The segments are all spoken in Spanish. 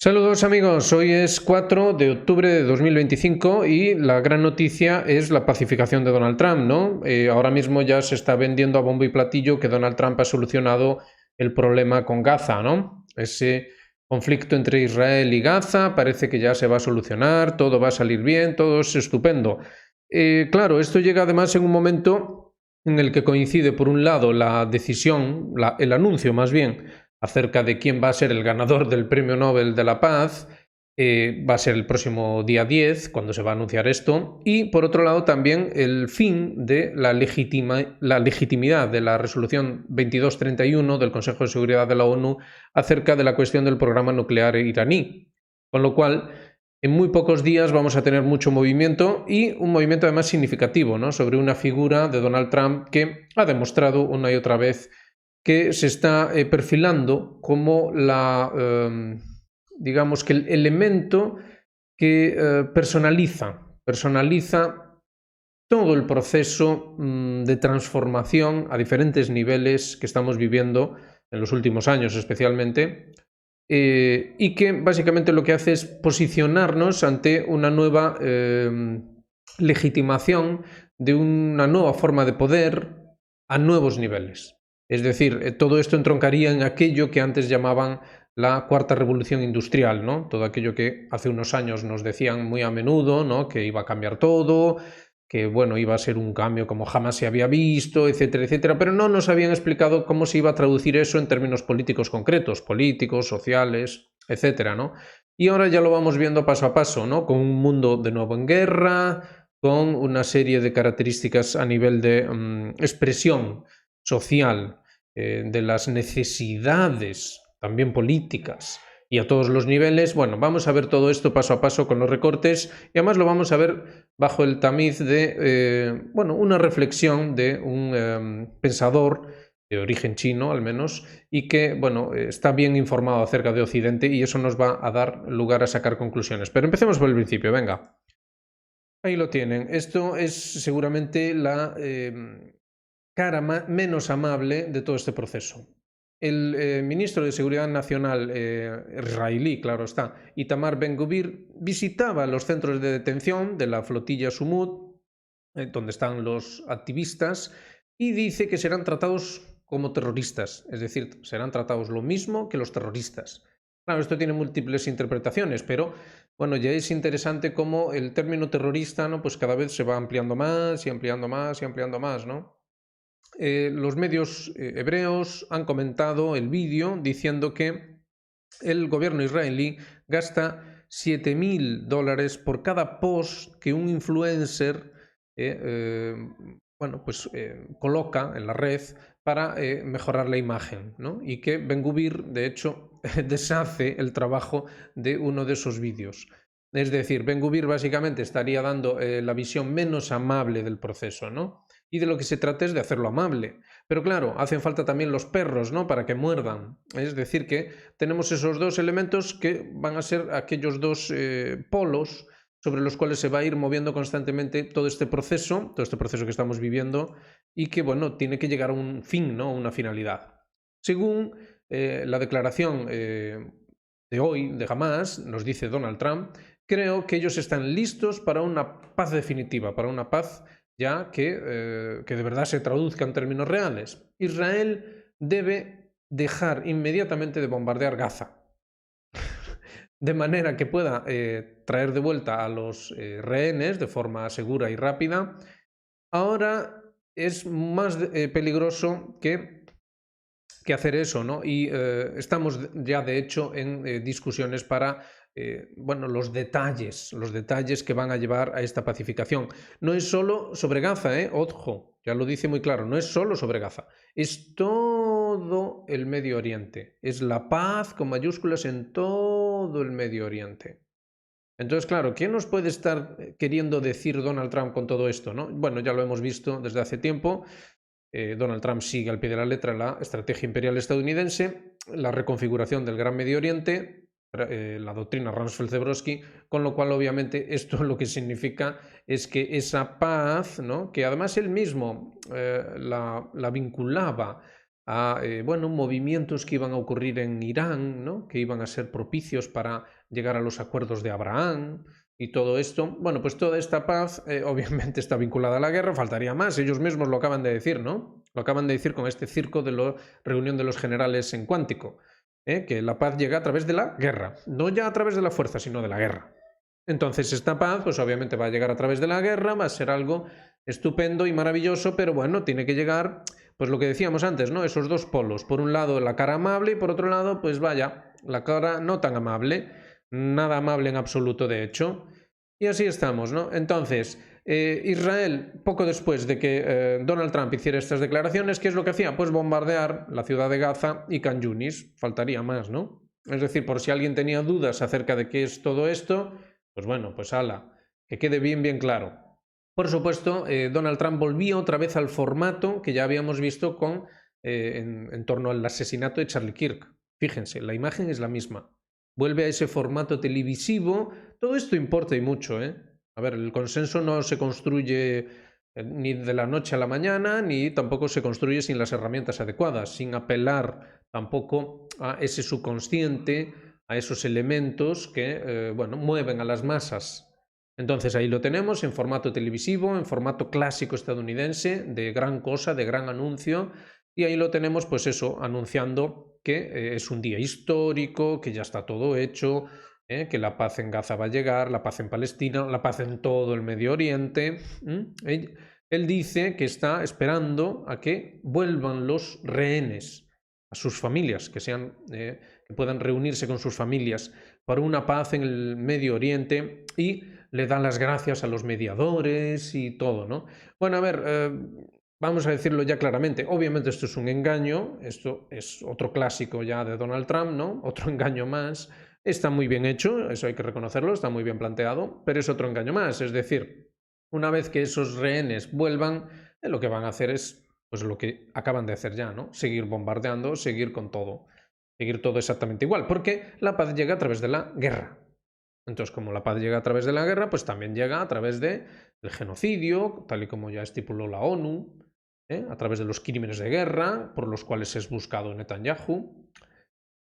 Saludos amigos, hoy es 4 de octubre de 2025 y la gran noticia es la pacificación de Donald Trump, ¿no? Ahora mismo ya se está vendiendo a bombo y platillo que Donald Trump ha solucionado el problema con Gaza, ¿no? Ese conflicto entre Israel y Gaza parece que ya se va a solucionar, todo va a salir bien, todo es estupendo. Claro, esto llega además en un momento en el que coincide por un lado la decisión, el anuncio más bien, acerca de quién va a ser el ganador del Premio Nobel de la Paz. Va a ser el próximo día 10, cuando se va a anunciar esto. Y por otro lado también el fin de la legitimidad de la resolución 2231 del Consejo de Seguridad de la ONU acerca de la cuestión del programa nuclear iraní. Con lo cual, en muy pocos días vamos a tener mucho movimiento y un movimiento además significativo, ¿no?, sobre una figura de Donald Trump que ha demostrado una y otra vez que se está perfilando como digamos que el elemento que personaliza todo el proceso de transformación a diferentes niveles que estamos viviendo en los últimos años especialmente, y que básicamente lo que hace es posicionarnos ante una nueva legitimación de una nueva forma de poder a nuevos niveles. Es decir, todo esto entroncaría en aquello que antes llamaban la cuarta revolución industrial, ¿no? Todo aquello que hace unos años nos decían muy a menudo, ¿no?, que iba a cambiar todo, que bueno, iba a ser un cambio como jamás se había visto, etcétera, etcétera, pero no nos habían explicado cómo se iba a traducir eso en términos políticos concretos, políticos, sociales, etcétera, ¿no? Y ahora ya lo vamos viendo paso a paso, ¿no?, con un mundo de nuevo en guerra, con una serie de características a nivel de expresión social, de las necesidades también políticas y a todos los niveles. Bueno, vamos a ver todo esto paso a paso con los recortes y además lo vamos a ver bajo el tamiz de bueno, una reflexión de un pensador de origen chino al menos, y que bueno, está bien informado acerca de Occidente, y eso nos va a dar lugar a sacar conclusiones. Pero empecemos por el principio, venga. Ahí lo tienen. Esto es seguramente la cara menos amable de todo este proceso. El ministro de Seguridad Nacional israelí, claro está, Itamar Ben-Gvir, visitaba los centros de detención de la flotilla Sumud, donde están los activistas, y dice que serán tratados como terroristas, es decir, serán tratados lo mismo que los terroristas. Claro, esto tiene múltiples interpretaciones, pero bueno, ya es interesante cómo el término terrorista, ¿no?, pues cada vez se va ampliando más y ampliando más y ampliando más, ¿no? Los medios hebreos han comentado el vídeo diciendo que el gobierno israelí gasta $7.000 por cada post que un influencer bueno, pues, coloca en la red para mejorar la imagen, ¿no? Y que Ben-Gvir, de hecho, deshace el trabajo de uno de esos vídeos. Es decir, Ben-Gvir básicamente estaría dando la visión menos amable del proceso, ¿no? Y de lo que se trata es de hacerlo amable. Pero claro, hacen falta también los perros, ¿no?, para que muerdan. Es decir, que tenemos esos dos elementos que van a ser aquellos dos polos sobre los cuales se va a ir moviendo constantemente todo este proceso que estamos viviendo, y que, bueno, tiene que llegar a un fin, ¿no?, una finalidad. Según la declaración de hoy de Hamas, nos dice Donald Trump, creo que ellos están listos para una paz definitiva, para una paz ya que de verdad se traduzca en términos reales. Israel debe dejar inmediatamente de bombardear Gaza, de manera que pueda traer de vuelta a los rehenes de forma segura y rápida. Ahora es más peligroso que hacer eso, ¿no? Y estamos ya, de hecho, en discusiones para bueno, los detalles que van a llevar a esta pacificación. No es solo sobre Gaza, ojo, ya lo dice muy claro, no es solo sobre Gaza, es todo el Medio Oriente, es la paz con mayúsculas en todo el Medio Oriente. Entonces, claro, ¿qué nos puede estar queriendo decir Donald Trump con todo esto, no? Bueno, ya lo hemos visto desde hace tiempo. Donald Trump sigue al pie de la letra la estrategia imperial estadounidense, la reconfiguración del Gran Medio Oriente, la doctrina Rumsfeld-Zebrowski, con lo cual obviamente esto lo que significa es que esa paz, ¿no?, que además él mismo la vinculaba a bueno, movimientos que iban a ocurrir en Irán, ¿no? Que iban a ser propicios para llegar a los acuerdos de Abraham y todo esto. Bueno, pues toda esta paz obviamente está vinculada a la guerra, faltaría más, ellos mismos lo acaban de decir, ¿no? Lo acaban de decir con este circo de la reunión de los generales en Cuántico, que la paz llega a través de la guerra, no ya a través de la fuerza, sino de la guerra. Entonces esta paz, pues obviamente va a llegar a través de la guerra, va a ser algo estupendo y maravilloso, pero bueno, tiene que llegar, pues lo que decíamos antes, ¿no? Esos dos polos. Por un lado la cara amable y por otro lado, pues vaya, la cara no tan amable, nada amable en absoluto, de hecho. Y así estamos, ¿no? Entonces, Israel, poco después de que Donald Trump hiciera estas declaraciones, ¿qué es lo que hacía? Pues bombardear la ciudad de Gaza y Khan Yunis. Faltaría más, ¿no? Es decir, por si alguien tenía dudas acerca de qué es todo esto, pues bueno, pues ala, que quede bien claro. Por supuesto, Donald Trump volvía otra vez al formato que ya habíamos visto en torno al asesinato de Charlie Kirk. Fíjense, la imagen es la misma. Vuelve a ese formato televisivo. Todo esto importa y mucho, ¿eh? A ver, el consenso no se construye ni de la noche a la mañana, ni tampoco se construye sin las herramientas adecuadas, sin apelar tampoco a ese subconsciente, a esos elementos que, bueno, mueven a las masas. Entonces ahí lo tenemos en formato televisivo, en formato clásico estadounidense, de gran cosa, de gran anuncio, y ahí lo tenemos, pues eso, anunciando que es un día histórico, que ya está todo hecho, que la paz en Gaza va a llegar, la paz en Palestina, la paz en todo el Medio Oriente. Él dice que está esperando a que vuelvan los rehenes a sus familias, que puedan reunirse con sus familias para una paz en el Medio Oriente, y le dan las gracias a los mediadores y todo, ¿no? Bueno, a ver, vamos a decirlo ya claramente, obviamente esto es un engaño, esto es otro clásico ya de Donald Trump, ¿no? Otro engaño más. Está muy bien hecho, eso hay que reconocerlo, está muy bien planteado, pero es otro engaño más, es decir, una vez que esos rehenes vuelvan, lo que van a hacer es pues lo que acaban de hacer ya, ¿no? Seguir bombardeando, seguir con todo, seguir todo exactamente igual, porque la paz llega a través de la guerra. Entonces, como la paz llega a través de la guerra, pues también llega a través del genocidio, tal y como ya estipuló la ONU, a través de los crímenes de guerra por los cuales es buscado Netanyahu.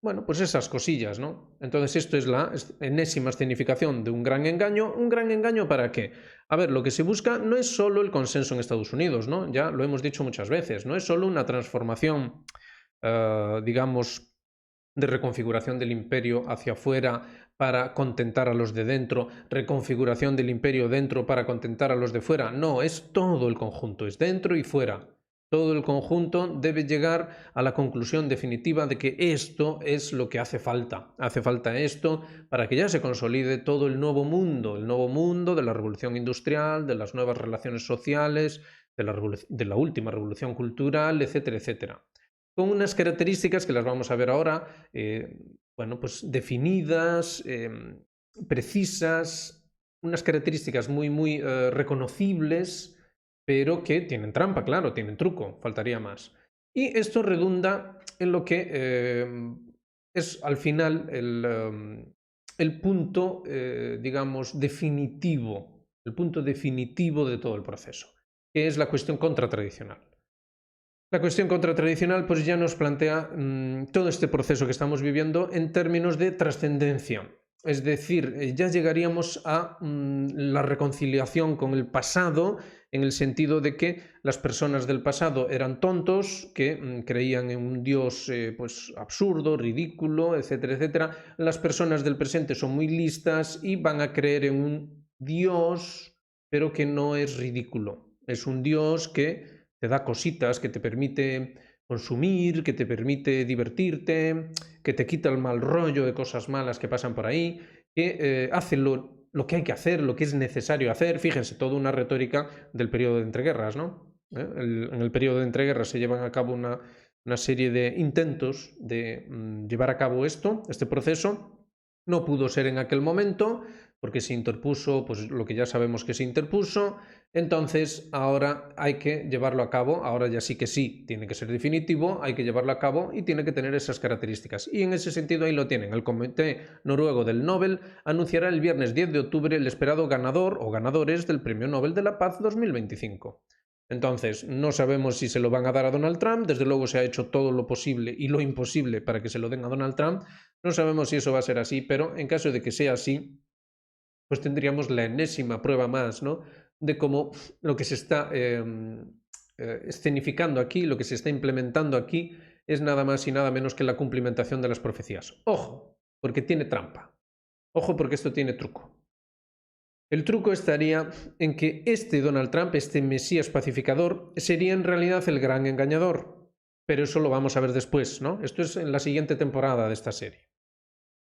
Bueno, pues esas cosillas, ¿no? Entonces esto es la enésima escenificación de un gran engaño. ¿Un gran engaño para qué? A ver, lo que se busca no es solo el consenso en Estados Unidos, ¿no? Ya lo hemos dicho muchas veces, no es solo una transformación, digamos, de reconfiguración del imperio hacia afuera para contentar a los de dentro, reconfiguración del imperio dentro para contentar a los de fuera. No, es todo el conjunto, es dentro y fuera. Todo el conjunto debe llegar a la conclusión definitiva de que esto es lo que hace falta. Hace falta esto para que ya se consolide todo el nuevo mundo de la revolución industrial, de las nuevas relaciones sociales, de la última revolución cultural, etcétera, etcétera. Con unas características que las vamos a ver ahora, bueno, pues definidas, precisas, unas características muy reconocibles, pero que tienen trampa, claro, tienen truco, faltaría más. Y esto redunda en lo que es al final el punto, digamos, definitivo, el punto definitivo de todo el proceso, que es la cuestión contratradicional. La cuestión contratradicional pues ya nos plantea todo este proceso que estamos viviendo en términos de trascendencia. Es decir, ya llegaríamos a la reconciliación con el pasado, en el sentido de que las personas del pasado eran tontos, que creían en un Dios pues absurdo, ridículo, etcétera, etcétera. Las personas del presente son muy listas y van a creer en un Dios, pero que no es ridículo. Es un Dios que te da cositas, que te permite consumir, que te permite divertirte, que te quita el mal rollo de cosas malas que pasan por ahí, que hace lo que hay que hacer, lo que es necesario hacer. Fíjense, toda una retórica del periodo de entreguerras, ¿no? En el periodo de entreguerras se llevan a cabo una serie de intentos de llevar a cabo este proceso. No pudo ser en aquel momento porque se interpuso pues lo que ya sabemos que se interpuso. Entonces ahora hay que llevarlo a cabo, ahora ya sí que sí, tiene que ser definitivo, hay que llevarlo a cabo y tiene que tener esas características. Y en ese sentido ahí lo tienen. El Comité Noruego del Nobel anunciará el viernes 10 de octubre el esperado ganador o ganadores del Premio Nobel de la Paz 2025. Entonces, no sabemos si se lo van a dar a Donald Trump, desde luego se ha hecho todo lo posible y lo imposible para que se lo den a Donald Trump, no sabemos si eso va a ser así, pero en caso de que sea así, pues tendríamos la enésima prueba más, ¿no?, de cómo lo que se está escenificando aquí, lo que se está implementando aquí, es nada más y nada menos que la cumplimentación de las profecías. Ojo, porque tiene trampa. Ojo, porque esto tiene truco. El truco estaría en que este Donald Trump, este Mesías pacificador, sería en realidad el gran engañador. Pero eso lo vamos a ver después, ¿no? Esto es en la siguiente temporada de esta serie.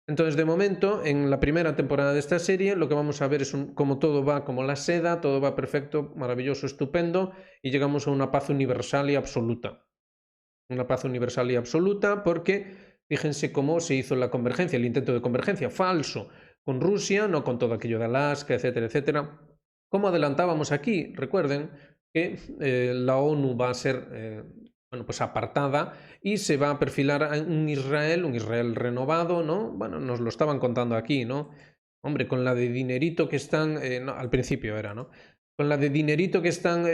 Entonces, de momento, en la primera temporada de esta serie, lo que vamos a ver es cómo todo va como la seda, todo va perfecto, maravilloso, estupendo, y llegamos a una paz universal y absoluta. Una paz universal y absoluta porque fíjense cómo se hizo la convergencia, el intento de convergencia falso con Rusia, no con todo aquello de Alaska, etcétera, etcétera. Como adelantábamos aquí, recuerden que la ONU va a ser pues apartada y se va a perfilar a un Israel renovado, ¿no? Bueno, nos lo estaban contando aquí, ¿no? Hombre, con la de dinerito que están, no, al principio era, ¿no? Con la de dinerito que están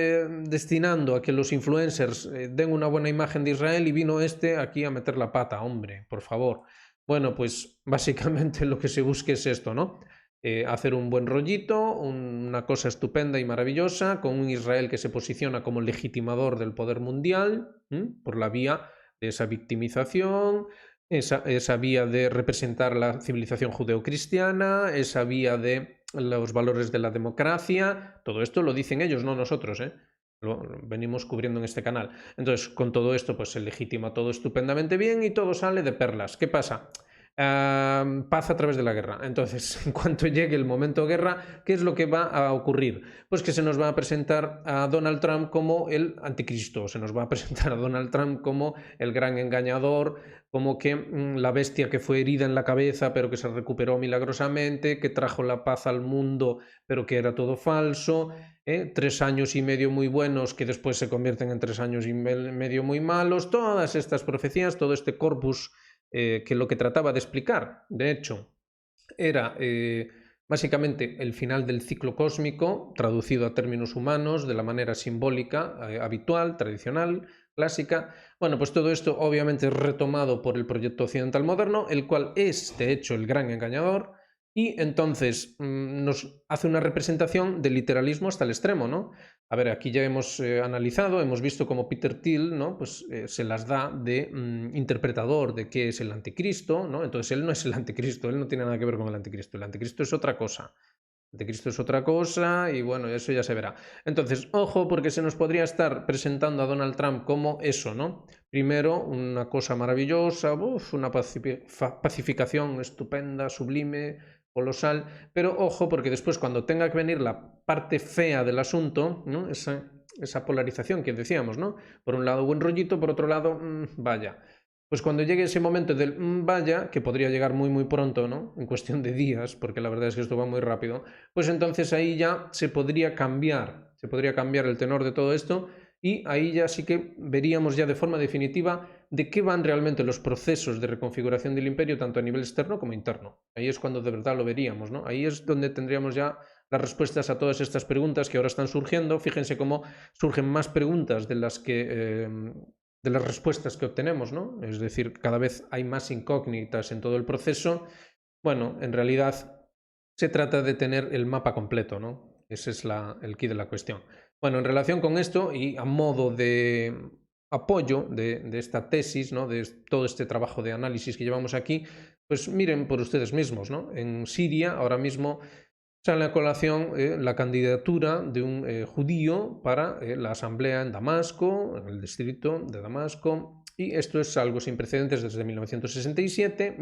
destinando a que los influencers den una buena imagen de Israel y vino este aquí a meter la pata, hombre, por favor. Bueno, pues básicamente lo que se busque es esto, ¿no? Hacer un buen rollito, una cosa estupenda y maravillosa, con un Israel que se posiciona como legitimador del poder mundial, por la vía de esa victimización, esa vía de representar la civilización judeocristiana, esa vía de los valores de la democracia. Todo esto lo dicen ellos, no nosotros, ¿eh? Lo venimos cubriendo en este canal. Entonces, con todo esto, pues se legitima todo estupendamente bien y todo sale de perlas. ¿Qué pasa? Paz a través de la guerra. Entonces, en cuanto llegue el momento guerra, ¿qué es lo que va a ocurrir? Pues que se nos va a presentar a Donald Trump como el anticristo, se nos va a presentar a Donald Trump como el gran engañador, como que la bestia que fue herida en la cabeza pero que se recuperó milagrosamente, que trajo la paz al mundo pero que era todo falso, 3 años y medio muy buenos que después se convierten en 3 años y medio muy malos, todas estas profecías, todo este corpus que lo que trataba de explicar, de hecho, era básicamente el final del ciclo cósmico, traducido a términos humanos de la manera simbólica, habitual, tradicional, clásica. Bueno, pues todo esto obviamente es retomado por el proyecto occidental moderno, el cual es, de hecho, el gran engañador, y entonces nos hace una representación del literalismo hasta el extremo, ¿no? A ver, aquí ya hemos analizado, hemos visto cómo Peter Thiel, ¿no?, pues, se las da de interpretador de qué es el anticristo, ¿no? Entonces él no es el anticristo, él no tiene nada que ver con el anticristo es otra cosa. El anticristo es otra cosa y bueno, eso ya se verá. Entonces, ojo, porque se nos podría estar presentando a Donald Trump como eso, ¿no? Primero, una cosa maravillosa, una pacificación estupenda, sublime, colosal, pero ojo, porque después cuando tenga que venir la parte fea del asunto, ¿no?, esa polarización que decíamos, ¿no? Por un lado buen rollito, por otro lado, vaya. Pues cuando llegue ese momento del vaya, que podría llegar muy muy pronto, ¿no?, en cuestión de días, porque la verdad es que esto va muy rápido, pues entonces ahí ya se podría cambiar el tenor de todo esto y ahí ya sí que veríamos ya de forma definitiva de qué van realmente los procesos de reconfiguración del imperio, tanto a nivel externo como interno. Ahí es cuando de verdad lo veríamos, ¿no? Ahí es donde tendríamos ya las respuestas a todas estas preguntas que ahora están surgiendo. Fíjense cómo surgen más preguntas de las que de las respuestas que obtenemos, ¿no? Es decir, cada vez hay más incógnitas en todo el proceso. Bueno, en realidad se trata de tener el mapa completo, ¿no? Ese es el quid de la cuestión. Bueno, en relación con esto y a modo de apoyo de esta tesis, ¿no?, de todo este trabajo de análisis que llevamos aquí, pues miren por ustedes mismos, ¿no? En Siria ahora mismo sale a colación la candidatura de un judío para la asamblea en Damasco, en el distrito de Damasco, y esto es algo sin precedentes desde 1967,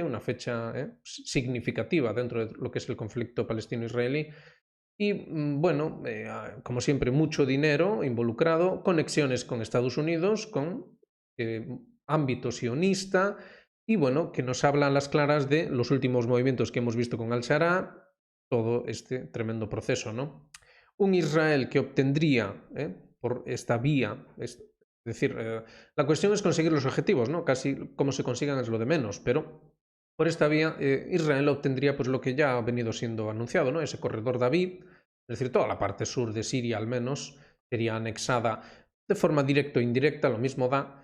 una fecha significativa dentro de lo que es el conflicto palestino-israelí, y bueno, como siempre, mucho dinero involucrado, conexiones con Estados Unidos, con ámbito sionista, y bueno, que nos hablan las claras de los últimos movimientos que hemos visto con Al-Sharaa, todo este tremendo proceso, ¿no? Un Israel que obtendría por esta vía, es decir, la cuestión es conseguir los objetivos, ¿no? Casi cómo se consigan es lo de menos, pero por esta vía Israel obtendría pues lo que ya ha venido siendo anunciado, ¿no? Ese corredor David, es decir, toda la parte sur de Siria al menos, sería anexada de forma directa o indirecta, lo mismo da,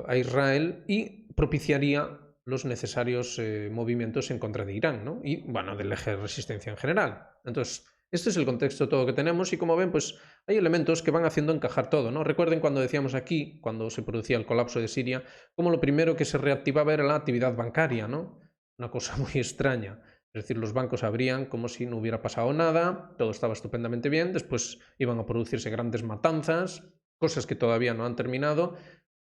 a Israel y propiciaría los necesarios movimientos en contra de Irán, ¿no? Y, bueno, del eje de resistencia en general. Entonces, este es el contexto todo que tenemos y, como ven, pues hay elementos que van haciendo encajar todo, ¿no? Recuerden cuando decíamos aquí, cuando se producía el colapso de Siria, como lo primero que se reactivaba era la actividad bancaria, ¿no? Una cosa muy extraña. Es decir, los bancos abrían como si no hubiera pasado nada, todo estaba estupendamente bien, después iban a producirse grandes matanzas, cosas que todavía no han terminado.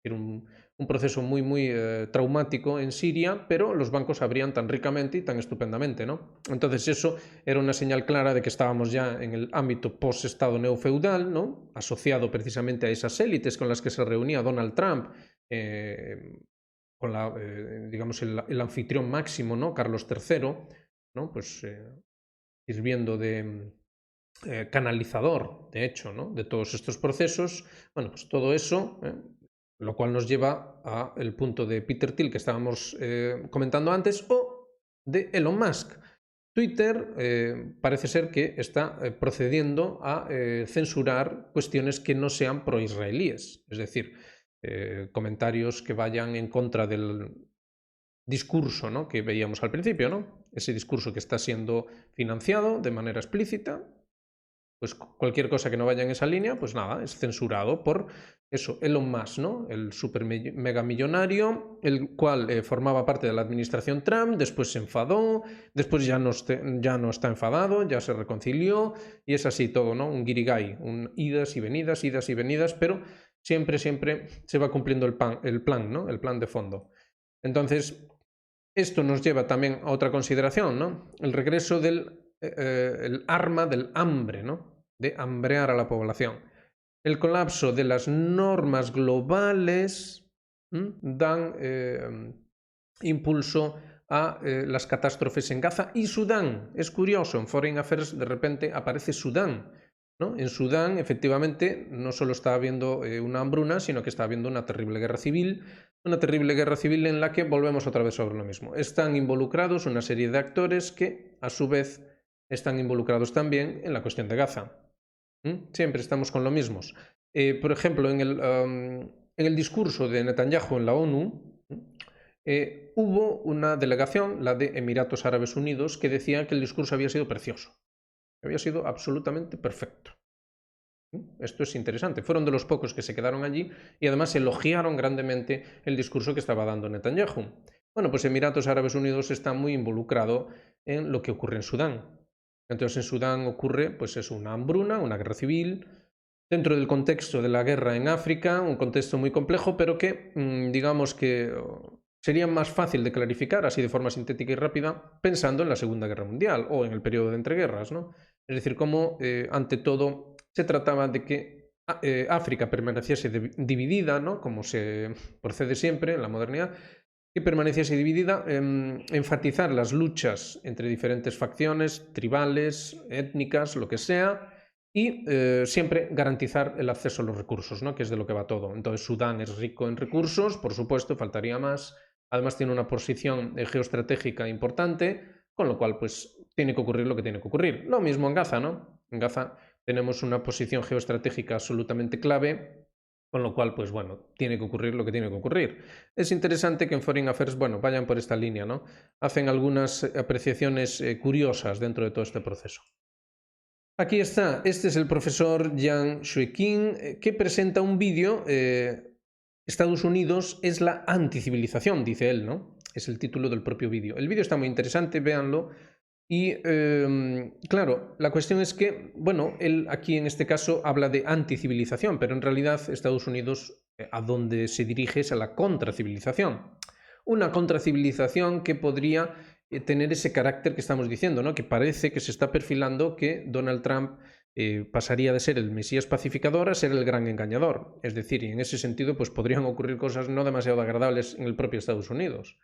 Era un proceso muy traumático en Siria, pero los bancos abrían tan ricamente y tan estupendamente, ¿no? Entonces eso era una señal clara de que estábamos ya en el ámbito post-estado neofeudal, ¿no? Asociado precisamente a esas élites con las que se reunía Donald Trump, con digamos el anfitrión máximo, ¿no? Carlos III, ¿no? Pues sirviendo de canalizador, de hecho, ¿no? De todos estos procesos. Bueno, pues todo eso, lo cual nos lleva al punto de Peter Thiel que estábamos comentando antes, o de Elon Musk. Twitter parece ser que está procediendo a censurar cuestiones que no sean pro-israelíes, es decir, comentarios que vayan en contra del discurso, ¿no?, que veíamos al principio, ¿no? Ese discurso que está siendo financiado de manera explícita, pues cualquier cosa que no vaya en esa línea, pues nada, es censurado por eso, Elon Musk, ¿no? El super mega millonario, el cual formaba parte de la administración Trump, después se enfadó, después ya no está enfadado, ya se reconcilió, y es así todo, ¿no? Un guirigay, un idas y venidas, pero siempre se va cumpliendo el plan, ¿no? El plan de fondo. Entonces, esto nos lleva también a otra consideración, ¿no? El regreso del el arma del hambre, ¿no? De hambrear a la población. El colapso de las normas globales dan impulso a las catástrofes en Gaza y Sudán. Es curioso, en Foreign Affairs de repente aparece Sudán, ¿no? En Sudán, efectivamente, no solo está habiendo una hambruna, sino que está habiendo una terrible guerra civil en la que volvemos otra vez sobre lo mismo. Están involucrados una serie de actores que, a su vez, están involucrados también en la cuestión de Gaza. Siempre estamos con lo mismo. Por ejemplo, en el discurso de Netanyahu en la ONU, hubo una delegación, la de Emiratos Árabes Unidos, que decía que el discurso había sido precioso, había sido absolutamente perfecto. Esto es interesante. Fueron de los pocos que se quedaron allí y además elogiaron grandemente el discurso que estaba dando Netanyahu. Bueno, pues Emiratos Árabes Unidos está muy involucrado en lo que ocurre en Sudán. Entonces en Sudán ocurre, pues es una hambruna, una guerra civil, dentro del contexto de la guerra en África, un contexto muy complejo, pero que digamos que sería más fácil de clarificar así de forma sintética y rápida pensando en la Segunda Guerra Mundial o en el periodo de entreguerras, ¿no? Es decir, cómo ante todo se trataba de que África permaneciese dividida, ¿no?, como se procede siempre en la modernidad, que permaneciese dividida, enfatizar las luchas entre diferentes facciones, tribales, étnicas, lo que sea, y siempre garantizar el acceso a los recursos, ¿no?, que es de lo que va todo. Entonces Sudán es rico en recursos, por supuesto, faltaría más. Además tiene una posición geoestratégica importante, con lo cual pues tiene que ocurrir lo que tiene que ocurrir. Lo mismo en Gaza, ¿no? En Gaza tenemos una posición geoestratégica absolutamente clave, con lo cual, pues bueno, tiene que ocurrir lo que tiene que ocurrir. Es interesante que en Foreign Affairs, bueno, vayan por esta línea, ¿no? Hacen algunas apreciaciones curiosas dentro de todo este proceso. Aquí está, este es el profesor Yang Shui-King, que presenta un vídeo, Estados Unidos es la anticivilización, dice él, ¿no? Es el título del propio vídeo. El vídeo está muy interesante, véanlo. Y claro, la cuestión es que, bueno, él aquí en este caso habla de anticivilización, pero en realidad Estados Unidos a donde se dirige es a la contracivilización. Una contracivilización que podría tener ese carácter que estamos diciendo, ¿no?, que parece que se está perfilando que Donald Trump pasaría de ser el Mesías pacificador a ser el gran engañador. Es decir, y en ese sentido pues podrían ocurrir cosas no demasiado agradables en el propio Estados Unidos.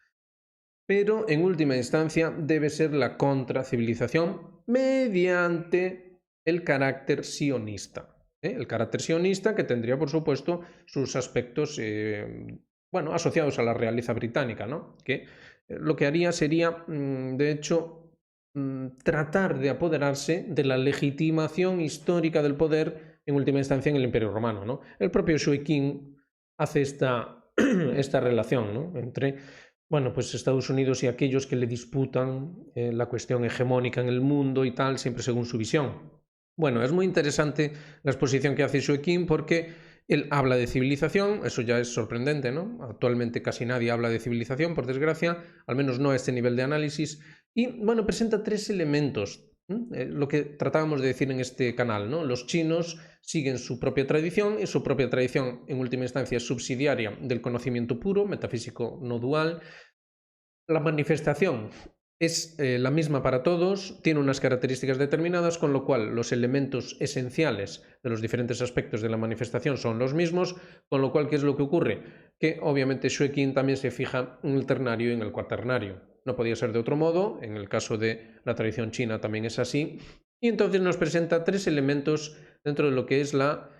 Pero en última instancia debe ser la contracivilización mediante el carácter sionista. El carácter sionista que tendría, por supuesto, sus aspectos bueno, asociados a la realeza británica, ¿no?, que lo que haría sería, de hecho, tratar de apoderarse de la legitimación histórica del poder en última instancia en el Imperio Romano, ¿no? El propio Shui Qing hace esta relación, ¿no? Entre, bueno, pues Estados Unidos y aquellos que le disputan la cuestión hegemónica en el mundo y tal, siempre según su visión. Bueno, es muy interesante la exposición que hace Shui Qing porque él habla de civilización, eso ya es sorprendente, ¿no? Actualmente casi nadie habla de civilización, por desgracia, al menos no a este nivel de análisis, y bueno, presenta tres elementos, lo que tratábamos de decir en este canal, ¿no? Los chinos siguen su propia tradición y su propia tradición en última instancia es subsidiaria del conocimiento puro, metafísico no dual. La manifestación es la misma para todos, tiene unas características determinadas, con lo cual los elementos esenciales de los diferentes aspectos de la manifestación son los mismos, con lo cual, ¿qué es lo que ocurre? Que obviamente Shui Qing también se fija en el ternario y en el cuaternario. No podía ser de otro modo, en el caso de la tradición china también es así, y entonces nos presenta tres elementos dentro de lo que es la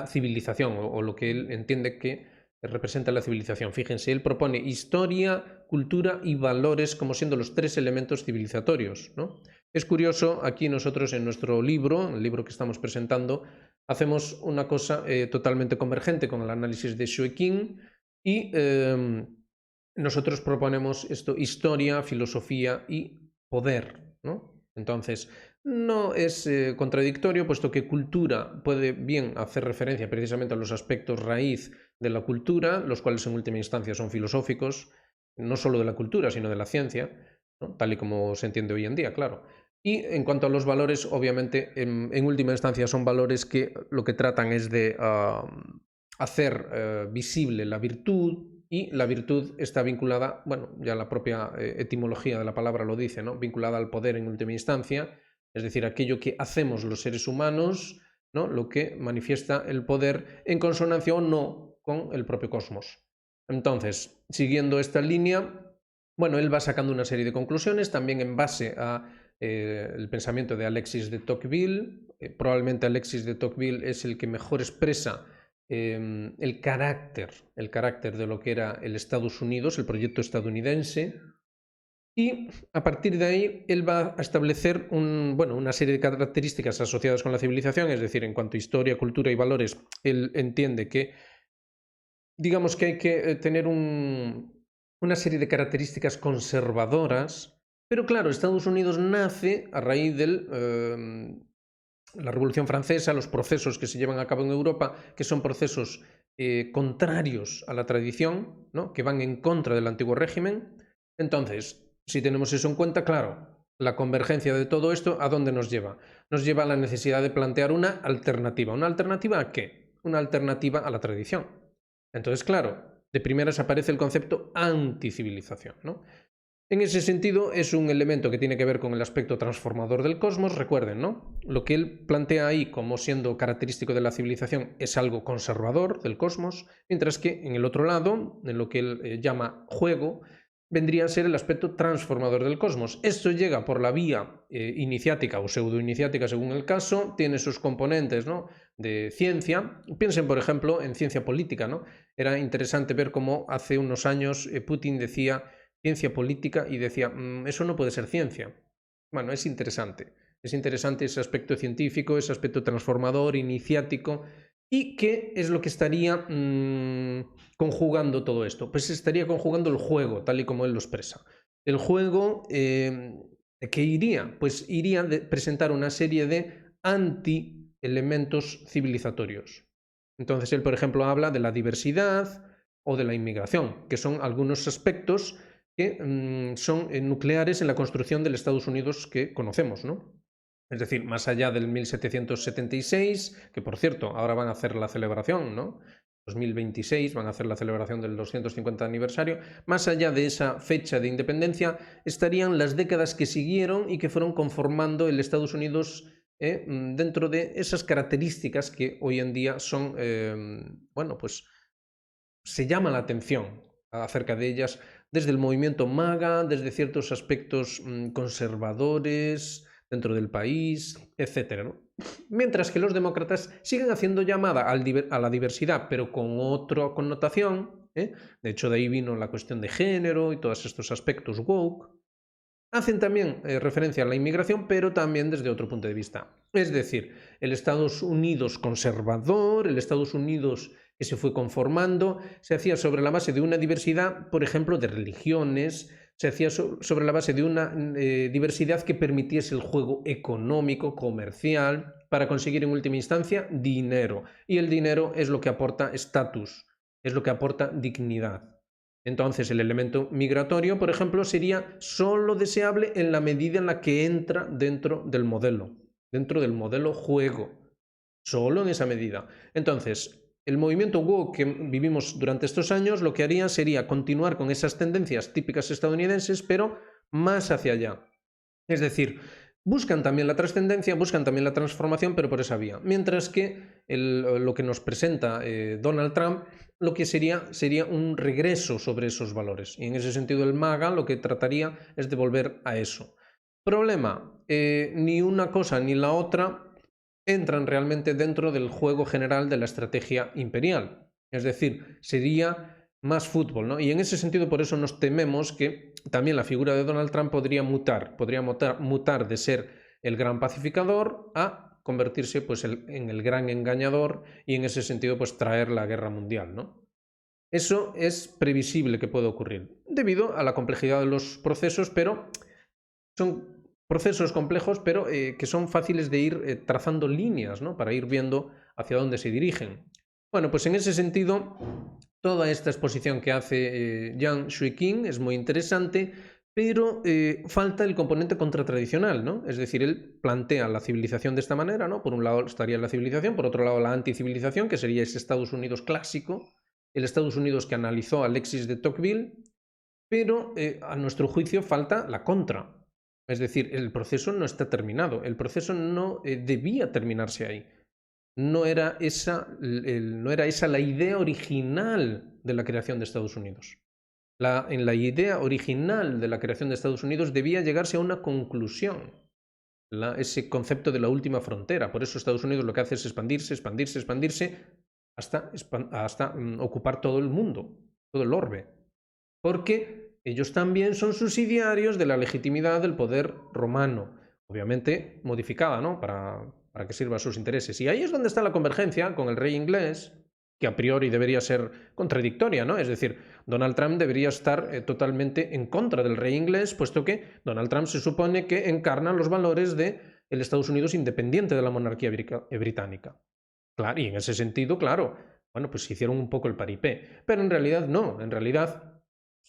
civilización, o lo que él entiende que representa la civilización. Fíjense, él propone historia, cultura y valores como siendo los tres elementos civilizatorios, ¿no? Es curioso, aquí nosotros en nuestro libro, el libro que estamos presentando, hacemos una cosa totalmente convergente con el análisis de Shui Qing y nosotros proponemos esto, historia, filosofía y poder, ¿no? Entonces, no es contradictorio, puesto que cultura puede bien hacer referencia precisamente a los aspectos raíz de la cultura, los cuales en última instancia son filosóficos, no solo de la cultura, sino de la ciencia, ¿no? Tal y como se entiende hoy en día, claro. Y en cuanto a los valores, obviamente, en última instancia son valores que lo que tratan es de hacer visible la virtud, y la virtud está vinculada, bueno, ya la propia etimología de la palabra lo dice, ¿no? Vinculada al poder en última instancia, es decir, aquello que hacemos los seres humanos, ¿no? Lo que manifiesta el poder en consonancia o no con el propio cosmos. Entonces, siguiendo esta línea, bueno, él va sacando una serie de conclusiones, también en base a el pensamiento de Alexis de Tocqueville. Probablemente Alexis de Tocqueville es el que mejor expresa el carácter de lo que era el Estados Unidos, el proyecto estadounidense, y a partir de ahí él va a establecer una serie de características asociadas con la civilización, es decir, en cuanto a historia, cultura y valores, él entiende que, digamos que hay que tener una serie de características conservadoras, pero claro, Estados Unidos nace a raíz de la Revolución Francesa, los procesos que se llevan a cabo en Europa, que son procesos contrarios a la tradición, ¿no? Que van en contra del antiguo régimen. Entonces, si tenemos eso en cuenta, claro, la convergencia de todo esto, ¿a dónde nos lleva? Nos lleva a la necesidad de plantear una alternativa. ¿Una alternativa a qué? Una alternativa a la tradición. Entonces, claro, de primeras aparece el concepto anticivilización, ¿no? En ese sentido, es un elemento que tiene que ver con el aspecto transformador del cosmos. Recuerden, ¿no? Lo que él plantea ahí como siendo característico de la civilización es algo conservador del cosmos, mientras que en el otro lado, en lo que él llama juego, vendría a ser el aspecto transformador del cosmos. Esto llega por la vía iniciática o pseudoiniciática, según el caso, tiene sus componentes, ¿no? De ciencia. Piensen, por ejemplo, en ciencia política, ¿no? Era interesante ver cómo hace unos años Putin decía ciencia política y decía, eso no puede ser ciencia. Bueno, es interesante ese aspecto científico, ese aspecto transformador, iniciático. ¿Y qué es lo que estaría conjugando todo esto? Pues estaría conjugando el juego, tal y como él lo expresa. El juego, ¿qué iría? Pues iría de presentar una serie de anti-elementos civilizatorios. Entonces él, por ejemplo, habla de la diversidad o de la inmigración, que son algunos aspectos que son nucleares en la construcción del Estados Unidos que conocemos, ¿no? Es decir, más allá del 1776, que por cierto, ahora van a hacer la celebración, ¿no? 2026 van a hacer la celebración del 250 aniversario. Más allá de esa fecha de independencia, estarían las décadas que siguieron y que fueron conformando el Estados Unidos dentro de esas características que hoy en día son, bueno, pues se llama la atención acerca de ellas desde el movimiento MAGA, desde ciertos aspectos conservadores dentro del país, etc., ¿no? Mientras que los demócratas siguen haciendo llamada a la diversidad, pero con otra connotación. De hecho, de ahí vino la cuestión de género y todos estos aspectos woke. Hacen también referencia a la inmigración, pero también desde otro punto de vista. Es decir, el Estados Unidos conservador, el Estados Unidos que se fue conformando, se hacía sobre la base de una diversidad, por ejemplo, de religiones, se hacía sobre la base de una diversidad que permitiese el juego económico, comercial, para conseguir en última instancia dinero. Y el dinero es lo que aporta estatus, es lo que aporta dignidad. Entonces, el elemento migratorio, por ejemplo, sería solo deseable en la medida en la que entra dentro del modelo juego, solo en esa medida. Entonces, el movimiento woke que vivimos durante estos años lo que haría sería continuar con esas tendencias típicas estadounidenses, pero más hacia allá. Es decir, buscan también la trascendencia, buscan también la transformación, pero por esa vía. Mientras que lo que nos presenta Donald Trump, lo que sería un regreso sobre esos valores. Y en ese sentido el MAGA lo que trataría es de volver a eso. Problema, ni una cosa ni la otra entran realmente dentro del juego general de la estrategia imperial. Es decir, sería más fútbol, ¿no? Y en ese sentido, por eso nos tememos que también la figura de Donald Trump podría mutar de ser el gran pacificador a convertirse pues, en el gran engañador y en ese sentido pues traer la guerra mundial, ¿no? Eso es previsible que pueda ocurrir, debido a la complejidad de los procesos, pero son procesos complejos, pero que son fáciles de ir trazando líneas, ¿no? Para ir viendo hacia dónde se dirigen. Bueno, pues en ese sentido, toda esta exposición que hace Yang Shui-King es muy interesante, pero falta el componente contratradicional, ¿no? Es decir, él plantea la civilización de esta manera, ¿no? Por un lado estaría la civilización, por otro lado la anticivilización, que sería ese Estados Unidos clásico, el Estados Unidos que analizó Alexis de Tocqueville, pero a nuestro juicio falta la contra. Es decir, el proceso no está terminado, el proceso no debía terminarse ahí. No era esa la idea original de la creación de Estados Unidos. En la idea original de la creación de Estados Unidos debía llegarse a una conclusión, ese concepto de la última frontera. Por eso Estados Unidos lo que hace es expandirse, expandirse, expandirse, hasta ocupar todo el mundo, todo el orbe. Porque ellos también son subsidiarios de la legitimidad del poder romano, obviamente modificada, ¿no? Para que sirva a sus intereses. Y ahí es donde está la convergencia con el rey inglés, que a priori debería ser contradictoria, ¿no? Es decir, Donald Trump debería estar totalmente en contra del rey inglés, puesto que Donald Trump se supone que encarna los valores del Estados Unidos independiente de la monarquía británica. Claro, y en ese sentido, claro, bueno, pues hicieron un poco el paripé. Pero en realidad no, en realidad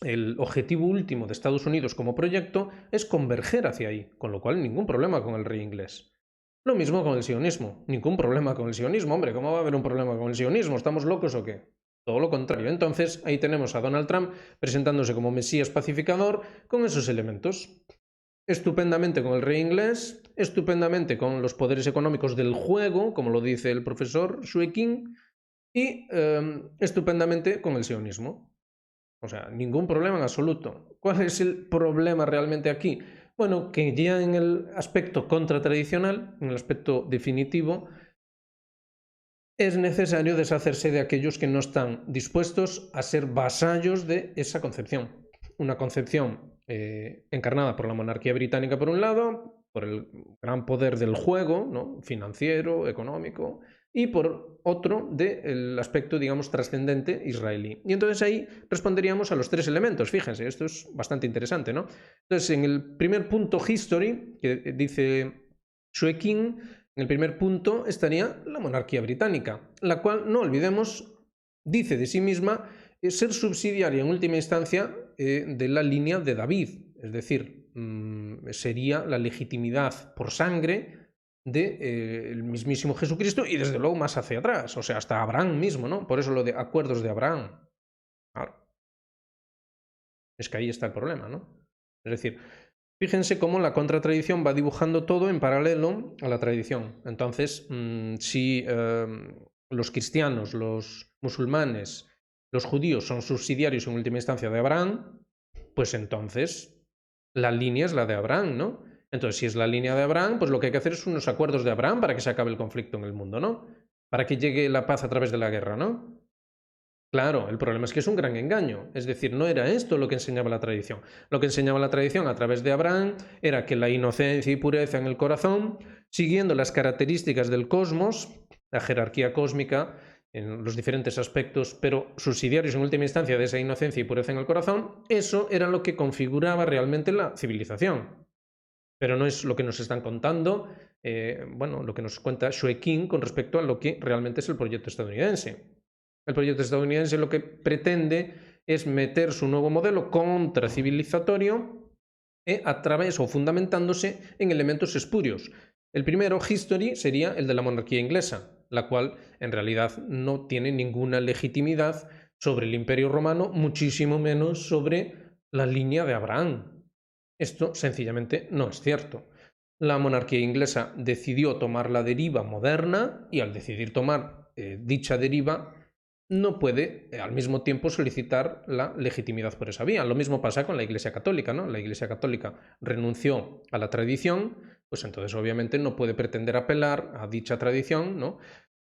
el objetivo último de Estados Unidos como proyecto es converger hacia ahí, con lo cual ningún problema con el rey inglés. Lo mismo con el sionismo, ningún problema con el sionismo, hombre, ¿cómo va a haber un problema con el sionismo? ¿Estamos locos o qué? Todo lo contrario. Entonces, ahí tenemos a Donald Trump presentándose como Mesías pacificador con esos elementos. Estupendamente con el rey inglés, estupendamente con los poderes económicos del juego, como lo dice el profesor Shui-King, y estupendamente con el sionismo. O sea, ningún problema en absoluto. ¿Cuál es el problema realmente aquí? Bueno, que ya en el aspecto contratradicional, en el aspecto definitivo, es necesario deshacerse de aquellos que no están dispuestos a ser vasallos de esa concepción. Una concepción encarnada por la monarquía británica por un lado, por el gran poder del juego, ¿no? Financiero, económico, y por otro del aspecto, digamos, trascendente israelí. Y entonces ahí responderíamos a los tres elementos. Fíjense, esto es bastante interesante, ¿no? Entonces, en el primer punto, history, que dice Shui-King, en el primer punto estaría la monarquía británica, la cual, no olvidemos, dice de sí misma ser subsidiaria en última instancia de la línea de David, es decir, sería la legitimidad por sangre del mismísimo Jesucristo y desde luego más hacia atrás, o sea, hasta Abraham mismo, ¿no? Por eso lo de acuerdos de Abraham. Claro. Es que ahí está el problema, ¿no? Es decir, fíjense cómo la contratradición va dibujando todo en paralelo a la tradición. Entonces, si los cristianos, los musulmanes, los judíos son subsidiarios en última instancia de Abraham, pues entonces la línea es la de Abraham, ¿no? Entonces, si es la línea de Abraham, pues lo que hay que hacer es unos acuerdos de Abraham para que se acabe el conflicto en el mundo, ¿no? Para que llegue la paz a través de la guerra, ¿no? Claro, el problema es que es un gran engaño. Es decir, no era esto lo que enseñaba la tradición. Lo que enseñaba la tradición a través de Abraham era que la inocencia y pureza en el corazón, siguiendo las características del cosmos, la jerarquía cósmica, en los diferentes aspectos, pero subsidiarios en última instancia de esa inocencia y pureza en el corazón, eso era lo que configuraba realmente la civilización. Pero no es lo que nos están contando, bueno, lo que nos cuenta Shue King con respecto a lo que realmente es el proyecto estadounidense. El proyecto estadounidense lo que pretende es meter su nuevo modelo contracivilizatorio a través o fundamentándose en elementos espurios. El primero, History, sería el de la monarquía inglesa, la cual en realidad no tiene ninguna legitimidad sobre el Imperio Romano, muchísimo menos sobre la línea de Abraham. Esto sencillamente no es cierto. La monarquía inglesa decidió tomar la deriva moderna y al decidir tomar dicha deriva no puede al mismo tiempo solicitar la legitimidad por esa vía. Lo mismo pasa con la Iglesia Católica, ¿no? La Iglesia Católica renunció a la tradición, pues entonces obviamente no puede pretender apelar a dicha tradición, ¿no?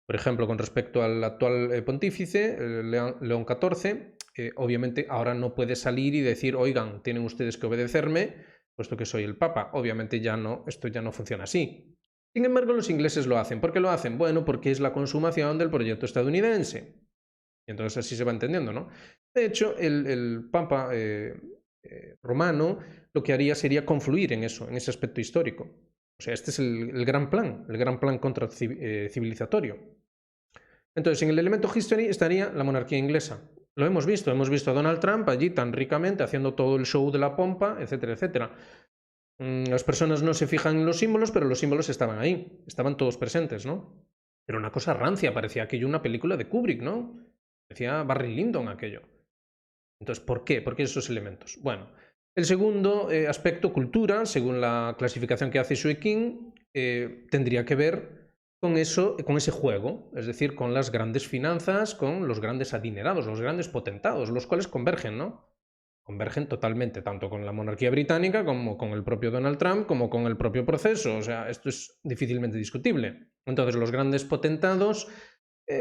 Por ejemplo, con respecto al actual pontífice, León XIV, obviamente ahora no puede salir y decir, oigan, tienen ustedes que obedecerme, puesto que soy el Papa. Obviamente ya no, esto ya no funciona así. Sin embargo, los ingleses lo hacen. ¿Por qué lo hacen? Bueno, porque es la consumación del proyecto estadounidense. Y entonces así se va entendiendo, ¿no? De hecho, el Papa romano lo que haría sería confluir en eso, en ese aspecto histórico. O sea, este es el gran plan contra civilizatorio. Entonces, en el elemento history estaría la monarquía inglesa. Lo hemos visto a Donald Trump allí tan ricamente haciendo todo el show de la pompa, etcétera, etcétera. Las personas no se fijan en los símbolos, pero los símbolos estaban ahí, estaban todos presentes, ¿no? Pero una cosa rancia, parecía aquello una película de Kubrick, ¿no? Parecía Barry Lyndon aquello. Entonces, ¿por qué? ¿Por qué esos elementos? Bueno, el segundo aspecto, cultura, según la clasificación que hace Shue King, tendría que ver con eso, con ese juego, es decir, con las grandes finanzas, con los grandes adinerados, los grandes potentados, los cuales convergen, ¿no? Convergen totalmente, tanto con la monarquía británica como con el propio Donald Trump, como con el propio proceso. O sea, esto es difícilmente discutible. Entonces, los grandes potentados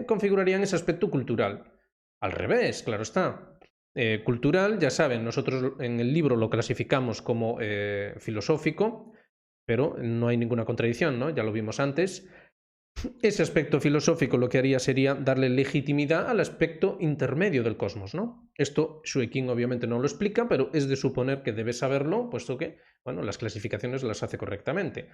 configurarían ese aspecto cultural. Al revés, claro está. Cultural, ya saben, nosotros en el libro lo clasificamos como filosófico, pero no hay ninguna contradicción, ¿no? Ya lo vimos antes. Ese aspecto filosófico lo que haría sería darle legitimidad al aspecto intermedio del cosmos, ¿no? Esto Shue King obviamente no lo explica, pero es de suponer que debe saberlo, puesto que, bueno, las clasificaciones las hace correctamente.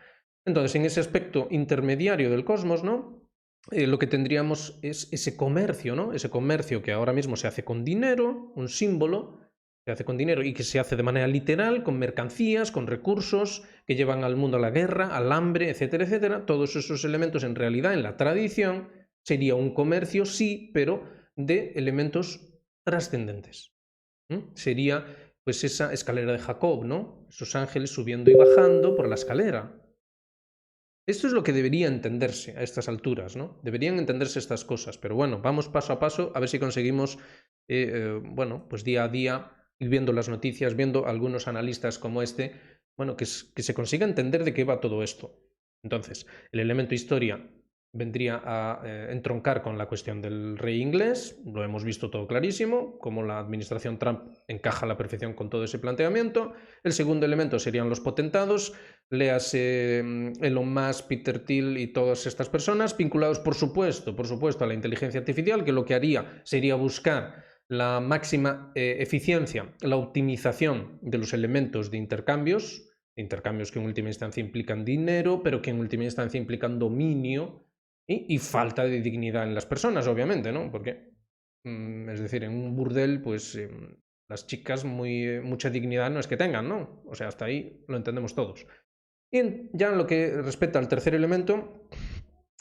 Entonces, en ese aspecto intermediario del cosmos, ¿no? Lo que tendríamos es ese comercio, ¿no? Ese comercio que ahora mismo se hace con dinero, un símbolo, se hace con dinero y que se hace de manera literal, con mercancías, con recursos que llevan al mundo a la guerra, al hambre, etcétera, etcétera. Todos esos elementos en realidad en la tradición sería un comercio, sí, pero de elementos trascendentes. Sería pues esa escalera de Jacob, ¿no? Esos ángeles subiendo y bajando por la escalera. Esto es lo que debería entenderse a estas alturas, ¿no? Deberían entenderse estas cosas, pero bueno, vamos paso a paso a ver si conseguimos, bueno, pues día a día, ir viendo las noticias, viendo algunos analistas como este, bueno, que se consiga entender de qué va todo esto. Entonces, el elemento historia vendría a entroncar con la cuestión del rey inglés, lo hemos visto todo clarísimo, cómo la administración Trump encaja a la perfección con todo ese planteamiento. El segundo elemento serían los potentados, léase Elon Musk, Peter Thiel y todas estas personas, vinculados por supuesto a la inteligencia artificial, que lo que haría sería buscar la máxima eficiencia, la optimización de los elementos de intercambios que en última instancia implican dinero, pero que en última instancia implican dominio y falta de dignidad en las personas, obviamente, ¿no? Porque, es decir, en un burdel, pues las chicas mucha dignidad no es que tengan, ¿no? O sea, hasta ahí lo entendemos todos. Y ya en lo que respecta al tercer elemento,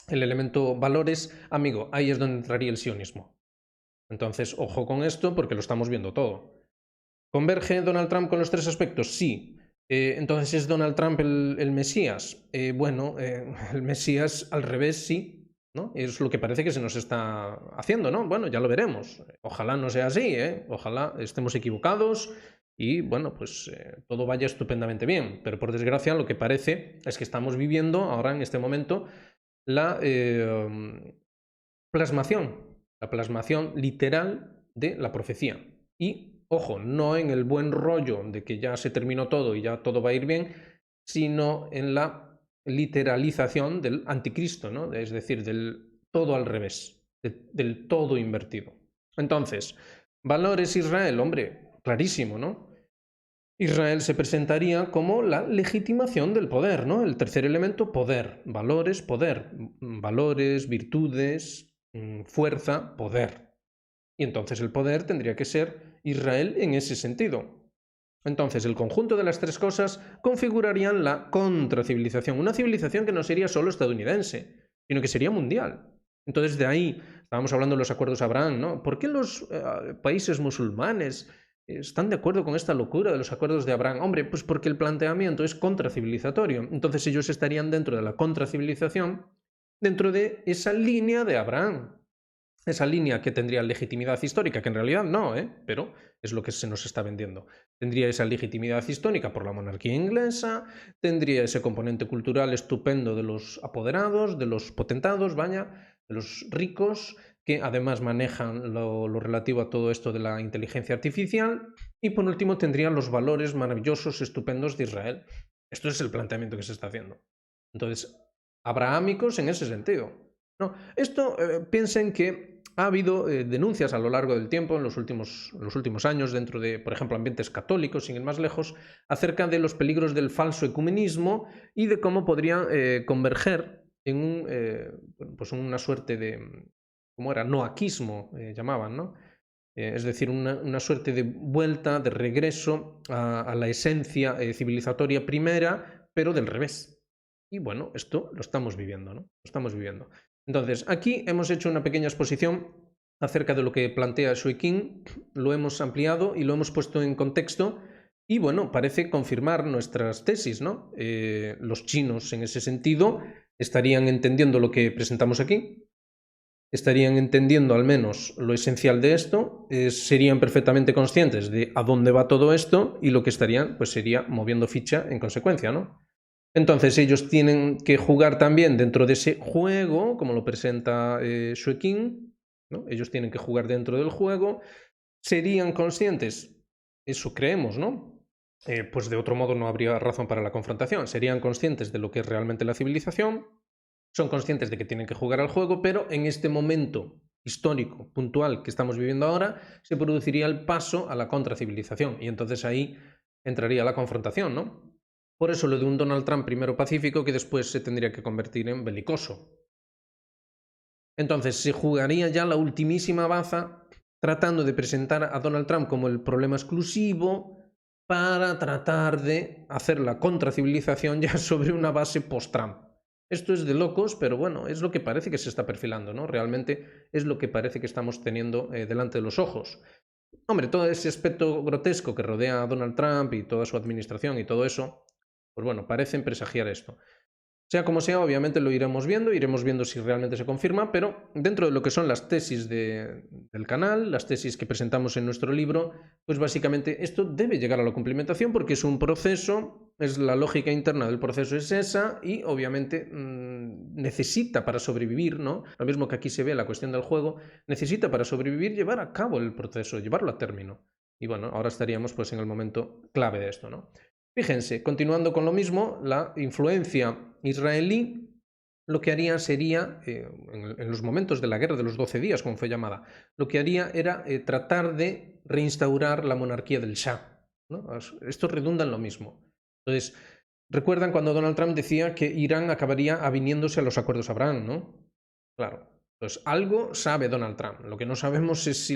el elemento valores, amigo, ahí es donde entraría el sionismo. Entonces, ojo con esto porque lo estamos viendo todo. ¿Converge Donald Trump con los tres aspectos? Sí. Entonces, ¿es Donald Trump el Mesías? Bueno, el Mesías al revés, sí. ¿No? Es lo que parece que se nos está haciendo, ¿no? Bueno, ya lo veremos. Ojalá no sea así, ¿eh? Ojalá estemos equivocados y, bueno, pues todo vaya estupendamente bien. Pero por desgracia lo que parece es que estamos viviendo ahora en este momento la plasmación literal de la profecía. Y, ojo, no en el buen rollo de que ya se terminó todo y ya todo va a ir bien, sino en la literalización del anticristo, ¿no? Es decir, del todo al revés, del todo invertido. Entonces, valores Israel, hombre, clarísimo, ¿no? Israel se presentaría como la legitimación del poder, ¿no? El tercer elemento, poder. Valores, poder. Valores, virtudes, fuerza, poder. Y entonces el poder tendría que ser Israel en ese sentido. Entonces el conjunto de las tres cosas configurarían la contracivilización, una civilización que no sería solo estadounidense, sino que sería mundial. Entonces de ahí, estábamos hablando de los acuerdos de Abraham, ¿no? ¿Por qué los países musulmanes están de acuerdo con esta locura de los acuerdos de Abraham? Hombre, pues porque el planteamiento es contracivilizatorio. Entonces ellos estarían dentro de la contracivilización, dentro de esa línea de Abraham. Esa línea que tendría legitimidad histórica, que en realidad no, pero es lo que se nos está vendiendo. Tendría esa legitimidad histórica por la monarquía inglesa, tendría ese componente cultural estupendo de los apoderados, de los potentados, vaya, de los ricos, que además manejan lo relativo a todo esto de la inteligencia artificial, y por último tendrían los valores maravillosos, estupendos de Israel. Esto es el planteamiento que se está haciendo. Entonces, abrahámicos en ese sentido. No, esto piensen que ha habido denuncias a lo largo del tiempo, en los últimos años, dentro de, por ejemplo, ambientes católicos, sin ir más lejos, acerca de los peligros del falso ecumenismo y de cómo podría converger en pues una suerte de, ¿cómo era? Noaquismo, llamaban, ¿no? Es decir, una suerte de vuelta, de regreso a la esencia civilizatoria primera, pero del revés. Y bueno, esto lo estamos viviendo, ¿no? Lo estamos viviendo. Entonces, aquí hemos hecho una pequeña exposición acerca de lo que plantea Shui King, lo hemos ampliado y lo hemos puesto en contexto y bueno, parece confirmar nuestras tesis, ¿no? Los chinos en ese sentido estarían entendiendo lo que presentamos aquí, estarían entendiendo al menos lo esencial de esto, serían perfectamente conscientes de a dónde va todo esto y lo que estarían pues sería moviendo ficha en consecuencia, ¿no? Entonces ellos tienen que jugar también dentro de ese juego, como lo presenta Shui King, ¿no? Ellos tienen que jugar dentro del juego, serían conscientes, eso creemos, ¿no? Pues de otro modo no habría razón para la confrontación, serían conscientes de lo que es realmente la civilización, son conscientes de que tienen que jugar al juego, pero en este momento histórico, puntual que estamos viviendo ahora, se produciría el paso a la contracivilización y entonces ahí entraría la confrontación, ¿no? Por eso lo de un Donald Trump primero pacífico que después se tendría que convertir en belicoso. Entonces se jugaría ya la ultimísima baza tratando de presentar a Donald Trump como el problema exclusivo para tratar de hacer la contracivilización ya sobre una base post-Trump. Esto es de locos, pero bueno, es lo que parece que se está perfilando, ¿no? Realmente es lo que parece que estamos teniendo delante de los ojos. Hombre, todo ese aspecto grotesco que rodea a Donald Trump y toda su administración y todo eso, pues bueno, parecen presagiar esto. Sea como sea, obviamente lo iremos viendo si realmente se confirma, pero dentro de lo que son las tesis del canal, las tesis que presentamos en nuestro libro, pues básicamente esto debe llegar a la cumplimentación porque es un proceso, es la lógica interna del proceso es esa y obviamente necesita para sobrevivir, ¿no? Lo mismo que aquí se ve la cuestión del juego, necesita para sobrevivir llevar a cabo el proceso, llevarlo a término. Y bueno, ahora estaríamos pues en el momento clave de esto, ¿no? Fíjense, continuando con lo mismo, la influencia israelí lo que haría sería, en los momentos de la guerra de los 12 días, como fue llamada, lo que haría era tratar de reinstaurar la monarquía del Shah, ¿no? Esto redunda en lo mismo. Entonces, recuerdan cuando Donald Trump decía que Irán acabaría aviniéndose a los acuerdos de Abraham, ¿no? Claro. Pues algo sabe Donald Trump. Lo que no sabemos es si,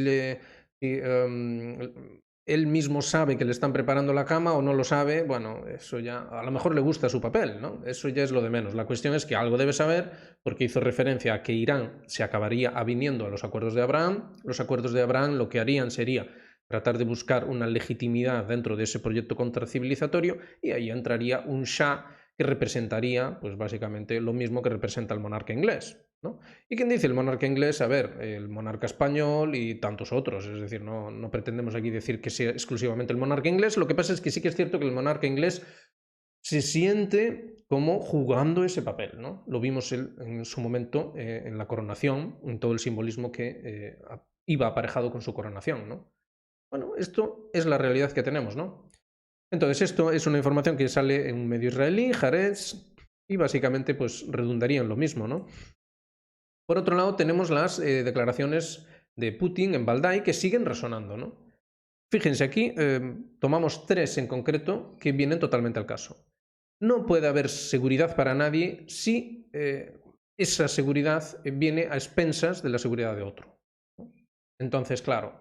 él mismo sabe que le están preparando la cama o no lo sabe. Bueno, eso ya a lo mejor le gusta su papel, ¿no? Eso ya es lo de menos. La cuestión es que algo debe saber porque hizo referencia a que Irán se acabaría aviniendo a los acuerdos de Abraham. Los acuerdos de Abraham lo que harían sería tratar de buscar una legitimidad dentro de ese proyecto contracivilizatorio y ahí entraría un Shah que representaría, pues básicamente lo mismo que representa el monarca inglés, ¿no? ¿Y quién dice el monarca inglés? A ver, el monarca español y tantos otros, es decir, no pretendemos aquí decir que sea exclusivamente el monarca inglés, lo que pasa es que sí que es cierto que el monarca inglés se siente como jugando ese papel, ¿no? Lo vimos en su momento en la coronación, en todo el simbolismo que iba aparejado con su coronación, ¿no? Bueno, esto es la realidad que tenemos, ¿no? Entonces, esto es una información que sale en un medio israelí, Haaretz, y básicamente pues redundaría en lo mismo, ¿no? Por otro lado, tenemos las declaraciones de Putin en Valdai que siguen resonando, ¿no? Fíjense aquí, tomamos 3 en concreto que vienen totalmente al caso. No puede haber seguridad para nadie si esa seguridad viene a expensas de la seguridad de otro. Entonces, claro,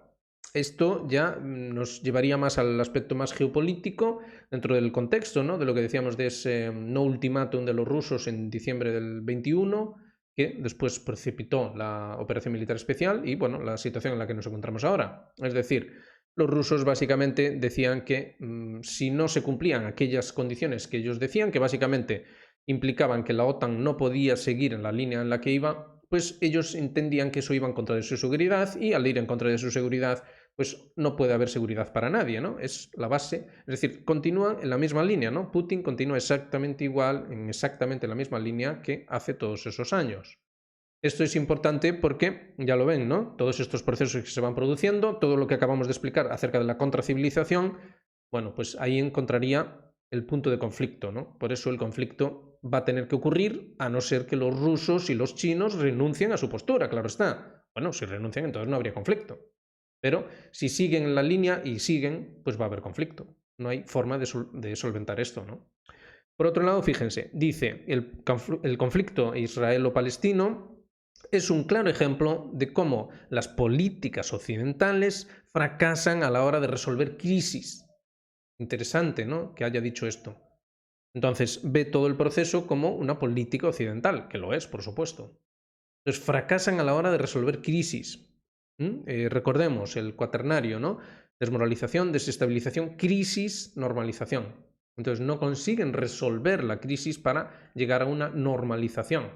esto ya nos llevaría más al aspecto más geopolítico dentro del contexto, ¿no? De lo que decíamos de ese no ultimátum de los rusos en diciembre del 21, que después precipitó la operación militar especial y, bueno, la situación en la que nos encontramos ahora. Es decir, los rusos básicamente decían que si no se cumplían aquellas condiciones que ellos decían, que básicamente implicaban que la OTAN no podía seguir en la línea en la que iba, pues ellos entendían que eso iba en contra de su seguridad y al ir en contra de su seguridad, pues no puede haber seguridad para nadie, ¿no? Es la base, es decir, continúan en la misma línea, ¿no? Putin continúa exactamente igual, en exactamente la misma línea que hace todos esos años. Esto es importante porque, ya lo ven, ¿no? Todos estos procesos que se van produciendo, todo lo que acabamos de explicar acerca de la contracivilización, bueno, pues ahí encontraría el punto de conflicto, ¿no? Por eso el conflicto va a tener que ocurrir a no ser que los rusos y los chinos renuncien a su postura, claro está. Bueno, si renuncian entonces no habría conflicto. Pero si siguen en la línea y siguen, pues va a haber conflicto. No hay forma de solventar esto, ¿no? Por otro lado, fíjense, dice, el conflicto israelo-palestino es un claro ejemplo de cómo las políticas occidentales fracasan a la hora de resolver crisis. Interesante, ¿no? Que haya dicho esto. Entonces, ve todo el proceso como una política occidental, que lo es, por supuesto. Entonces, fracasan a la hora de resolver crisis. Recordemos el cuaternario, ¿no? Desmoralización, desestabilización, crisis, normalización. Entonces, no consiguen resolver la crisis para llegar a una normalización.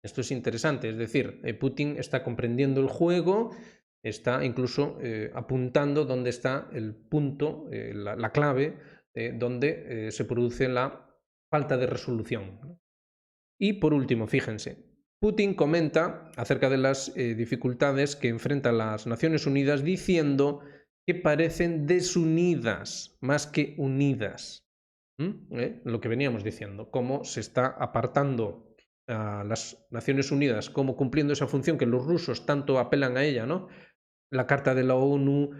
Esto es interesante, es decir, Putin está comprendiendo el juego, está incluso apuntando dónde está el punto, la clave, donde se produce la falta de resolución. Y por último, fíjense, Putin comenta acerca de las dificultades que enfrentan las Naciones Unidas diciendo que parecen desunidas más que unidas. Lo que veníamos diciendo, cómo se está apartando a las Naciones Unidas, como cumpliendo esa función que los rusos tanto apelan a ella, ¿no? La Carta de la ONU,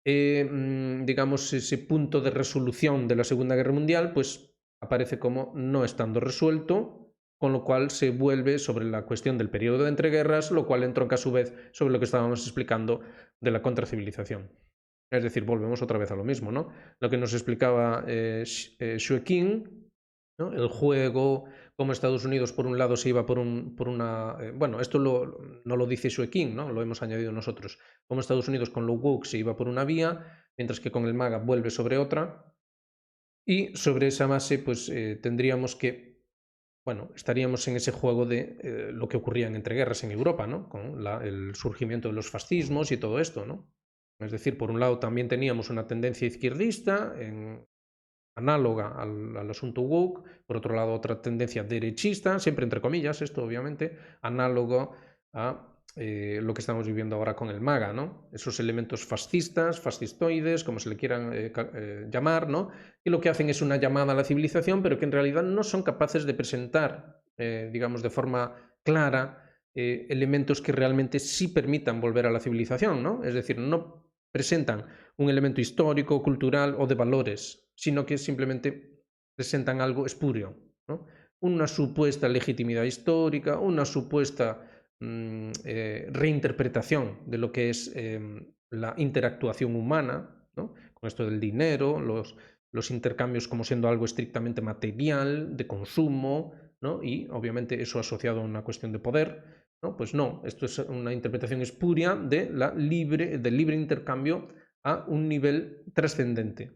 digamos, ese punto de resolución de la Segunda Guerra Mundial, pues aparece como no estando resuelto, con lo cual se vuelve sobre la cuestión del periodo de entreguerras, lo cual entronca a su vez sobre lo que estábamos explicando de la contracivilización. Es decir, volvemos otra vez a lo mismo, ¿no? Lo que nos explicaba Xue Qing, ¿no? El juego, cómo Estados Unidos por un lado se iba por una... bueno, esto no lo dice Xue Qing, ¿no? Lo hemos añadido nosotros. Cómo Estados Unidos con lo woke se iba por una vía, mientras que con el MAGA vuelve sobre otra. Y sobre esa base, pues tendríamos que... Bueno, estaríamos en ese juego de lo que ocurría en entreguerras en Europa, ¿no? Con el surgimiento de los fascismos y todo esto, ¿no? Es decir, por un lado también teníamos una tendencia izquierdista, análoga al asunto woke, por otro lado otra tendencia derechista, siempre entre comillas esto obviamente, análogo a lo que estamos viviendo ahora con el MAGA, ¿no? Esos elementos fascistas, fascistoides, como se le quieran llamar, ¿no? Y lo que hacen es una llamada a la civilización, pero que en realidad no son capaces de presentar, digamos, de forma clara elementos que realmente sí permitan volver a la civilización, ¿no? Es decir, no presentan un elemento histórico, cultural o de valores, sino que simplemente presentan algo espurio, ¿no? Una supuesta legitimidad histórica, una supuesta reinterpretación de lo que es la interactuación humana, ¿no? Con esto del dinero, los intercambios como siendo algo estrictamente material, de consumo, ¿no? Y obviamente eso asociado a una cuestión de poder, ¿no? Pues no, esto es una interpretación espuria del libre intercambio a un nivel trascendente.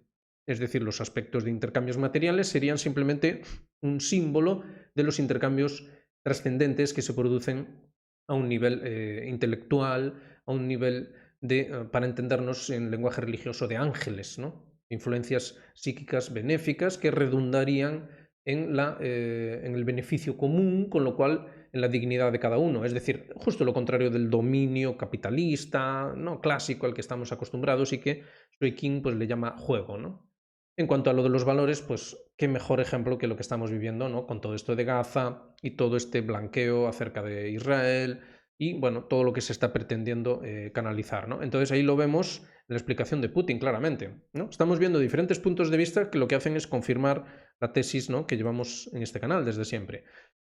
Es decir, los aspectos de intercambios materiales serían simplemente un símbolo de los intercambios trascendentes que se producen a un nivel intelectual, a un nivel de, para entendernos en lenguaje religioso, de ángeles, ¿no? Influencias psíquicas benéficas que redundarían en el beneficio común, con lo cual en la dignidad de cada uno. Es decir, justo lo contrario del dominio capitalista, ¿no?, clásico al que estamos acostumbrados y que Sui King pues, le llama juego, ¿no? En cuanto a lo de los valores, pues qué mejor ejemplo que lo que estamos viviendo, ¿no?, con todo esto de Gaza y todo este blanqueo acerca de Israel y bueno, todo lo que se está pretendiendo canalizar, ¿no? Entonces ahí lo vemos en la explicación de Putin claramente, ¿no? Estamos viendo diferentes puntos de vista que lo que hacen es confirmar la tesis, ¿no?, que llevamos en este canal desde siempre.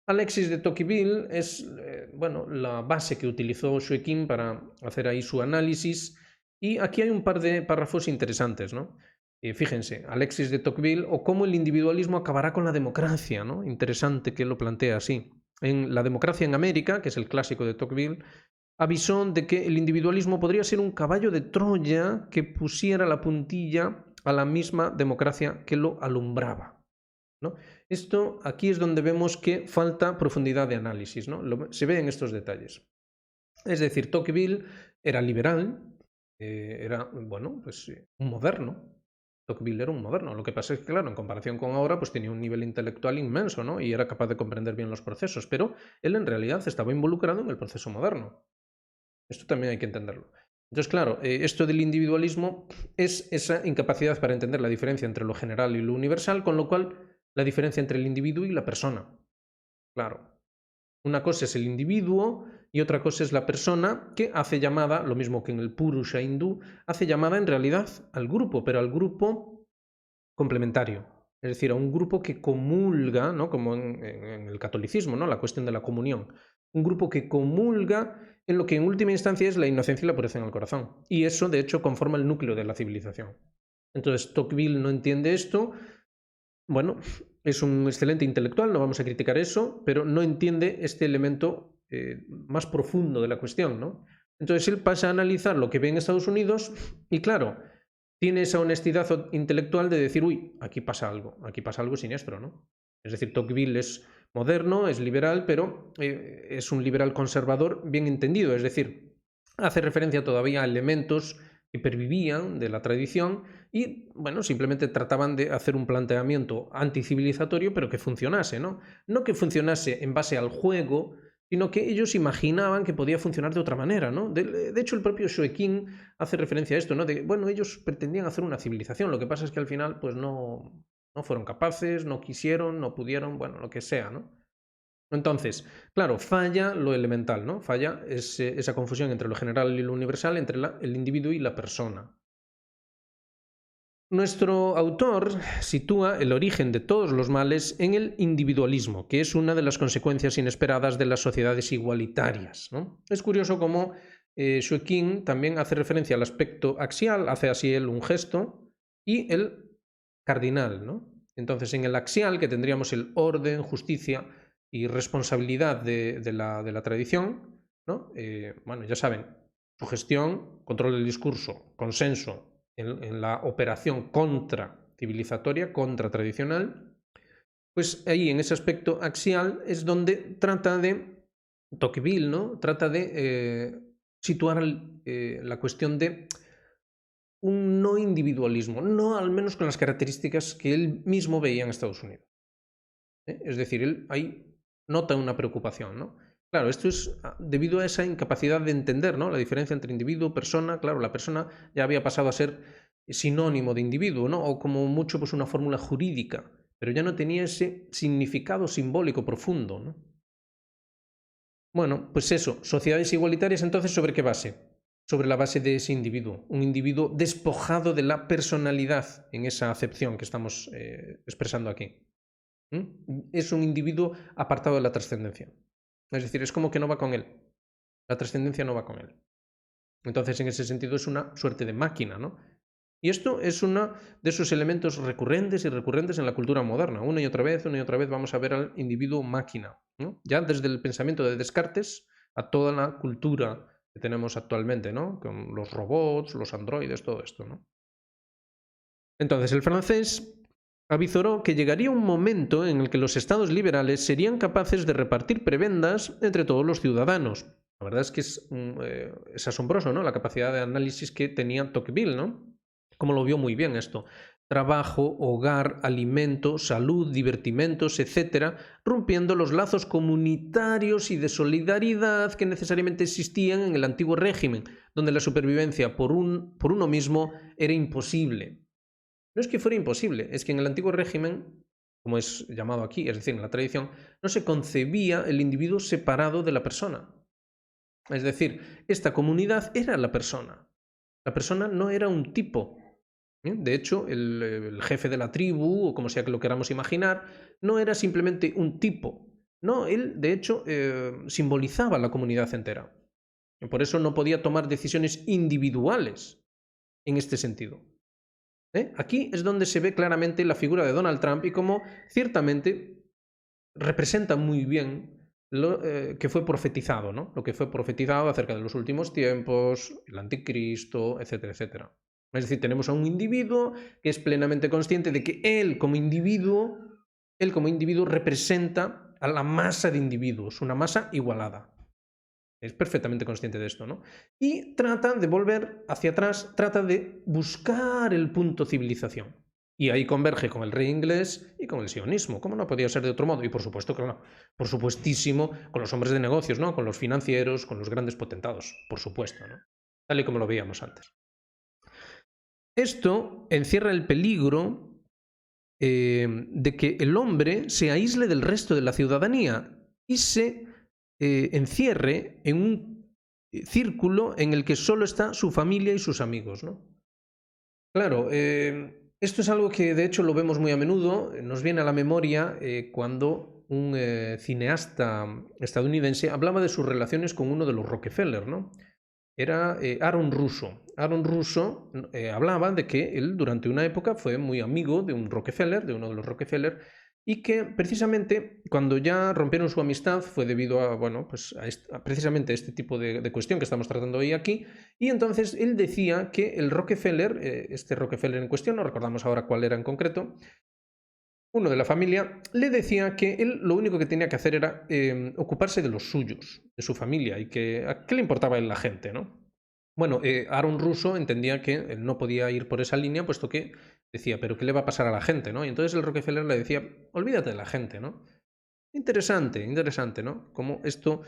Alexis de Tocqueville es bueno, la base que utilizó Sui King para hacer ahí su análisis y aquí hay un par de párrafos interesantes, ¿no? Fíjense, Alexis de Tocqueville o cómo el individualismo acabará con la democracia, ¿no? Interesante que lo plantea así. En La democracia en América, que es el clásico de Tocqueville, avisó de que el individualismo podría ser un caballo de Troya que pusiera la puntilla a la misma democracia que lo alumbraba, ¿no? Esto aquí es donde vemos que falta profundidad de análisis, ¿no? Se ve en estos detalles. Es decir, Tocqueville era liberal, era, bueno, pues un moderno. Tocqueville era un moderno. Lo que pasa es que, claro, en comparación con ahora, pues tenía un nivel intelectual inmenso, ¿no? Y era capaz de comprender bien los procesos, pero él en realidad estaba involucrado en el proceso moderno. Esto también hay que entenderlo. Entonces, claro, esto del individualismo es esa incapacidad para entender la diferencia entre lo general y lo universal, con lo cual la diferencia entre el individuo y la persona. Claro. Una cosa es el individuo y otra cosa es la persona que hace llamada, lo mismo que en el Purusha hindú, hace llamada en realidad al grupo, pero al grupo complementario. Es decir, a un grupo que comulga, ¿no?, como en el catolicismo, ¿no?, la cuestión de la comunión. Un grupo que comulga en lo que en última instancia es la inocencia y la pureza en el corazón. Y eso, de hecho, conforma el núcleo de la civilización. Entonces, Tocqueville no entiende esto. Bueno, es un excelente intelectual, no vamos a criticar eso, pero no entiende este elemento más profundo de la cuestión, ¿no? Entonces él pasa a analizar lo que ve en Estados Unidos y claro, tiene esa honestidad intelectual de decir, uy, aquí pasa algo siniestro, ¿no? Es decir, Tocqueville es moderno, es liberal, pero es un liberal conservador bien entendido, es decir, hace referencia todavía a elementos que pervivían de la tradición y, bueno, simplemente trataban de hacer un planteamiento anticivilizatorio, pero que funcionase, ¿no? No que funcionase en base al juego, sino que ellos imaginaban que podía funcionar de otra manera, ¿no? De hecho, el propio Sui King hace referencia a esto, ¿no? De, bueno, ellos pretendían hacer una civilización, lo que pasa es que al final, pues no fueron capaces, no quisieron, no pudieron, bueno, lo que sea, ¿no? Entonces, claro, falla lo elemental, ¿no? Falla esa confusión entre lo general y lo universal, entre el individuo y la persona. Nuestro autor sitúa el origen de todos los males en el individualismo, que es una de las consecuencias inesperadas de las sociedades igualitarias, ¿no? Es curioso cómo Sui King también hace referencia al aspecto axial, hace así él un gesto, y el cardinal, ¿no? Entonces, en el axial, que tendríamos el orden, justicia y responsabilidad de la tradición, ¿no? Bueno, ya saben, sugestión, control del discurso, consenso, en la operación contra-civilizatoria, contra-tradicional, pues ahí en ese aspecto axial es donde trata de, Tocqueville, ¿no?, trata de situar la cuestión de un no individualismo, no al menos con las características que él mismo veía en Estados Unidos. Es decir, él ahí nota una preocupación, ¿no? Claro, esto es debido a esa incapacidad de entender, ¿no?, la diferencia entre individuo, persona. Claro, la persona ya había pasado a ser sinónimo de individuo, ¿no?, o como mucho pues una fórmula jurídica, pero ya no tenía ese significado simbólico profundo, ¿no? Bueno, pues eso, sociedades igualitarias entonces, ¿sobre qué base? Sobre la base de ese individuo, un individuo despojado de la personalidad en esa acepción que estamos expresando aquí. Es un individuo apartado de la trascendencia. Es decir, es como que no va con él. La trascendencia no va con él. Entonces, en ese sentido, es una suerte de máquina, ¿no? Y esto es uno de esos elementos recurrentes y recurrentes en la cultura moderna. Una y otra vez vamos a ver al individuo máquina, ¿no? Ya desde el pensamiento de Descartes a toda la cultura que tenemos actualmente, ¿no?, con los robots, los androides, todo esto, ¿no? Entonces, el francés avizoró que llegaría un momento en el que los estados liberales serían capaces de repartir prebendas entre todos los ciudadanos. La verdad es que es asombroso, ¿no?, la capacidad de análisis que tenía Tocqueville, ¿no?, como lo vio muy bien esto. trabajo, hogar, alimento, salud, divertimentos, etc., rompiendo los lazos comunitarios y de solidaridad que necesariamente existían en el antiguo régimen, donde la supervivencia por uno mismo era imposible. No es que fuera imposible, es que en el antiguo régimen, como es llamado aquí, es decir, en la tradición, no se concebía el individuo separado de la persona. Es decir, esta comunidad era la persona. La persona no era un tipo. De hecho, el jefe de la tribu, o como sea que lo queramos imaginar, no era simplemente un tipo. No, él, de hecho, simbolizaba la comunidad entera. Y por eso no podía tomar decisiones individuales en este sentido. Aquí es donde se ve claramente la figura de Donald Trump y cómo ciertamente representa muy bien lo que fue profetizado, ¿no? Lo que fue profetizado acerca de los últimos tiempos, el anticristo, etcétera, etcétera. Es decir, tenemos a un individuo que es plenamente consciente de que él como individuo representa a la masa de individuos, una masa igualada. Es perfectamente consciente de esto, ¿no? Y trata de volver hacia atrás, trata de buscar el punto civilización. Y ahí converge con el rey inglés y con el sionismo, como no podía ser de otro modo. Y por supuesto, claro, por supuestísimo, con los hombres de negocios, ¿no? Con los financieros, con los grandes potentados, por supuesto, ¿no? Tal y como lo veíamos antes. Esto encierra el peligro de que el hombre se aísle del resto de la ciudadanía y se encierre en un círculo en el que solo está su familia y sus amigos, ¿no? Claro, esto es algo que de hecho lo vemos muy a menudo, nos viene a la memoria cuando un cineasta estadounidense hablaba de sus relaciones con uno de los Rockefeller, ¿no? Era Aaron Russo. Aaron Russo hablaba de que él durante una época fue muy amigo de un Rockefeller, de uno de los Rockefeller, y que precisamente cuando ya rompieron su amistad fue debido a, bueno, pues precisamente este tipo de cuestión que estamos tratando hoy aquí, y entonces él decía que el Rockefeller, este Rockefeller en cuestión, no recordamos ahora cuál era en concreto, uno de la familia, le decía que él lo único que tenía que hacer era ocuparse de los suyos, de su familia, y que a qué le importaba a él la gente, ¿no? Bueno, Aaron Russo entendía que él no podía ir por esa línea, puesto que decía, pero ¿qué le va a pasar a la gente, no? Y entonces el Rockefeller le decía, olvídate de la gente, ¿no? Interesante, interesante, ¿no? Como esto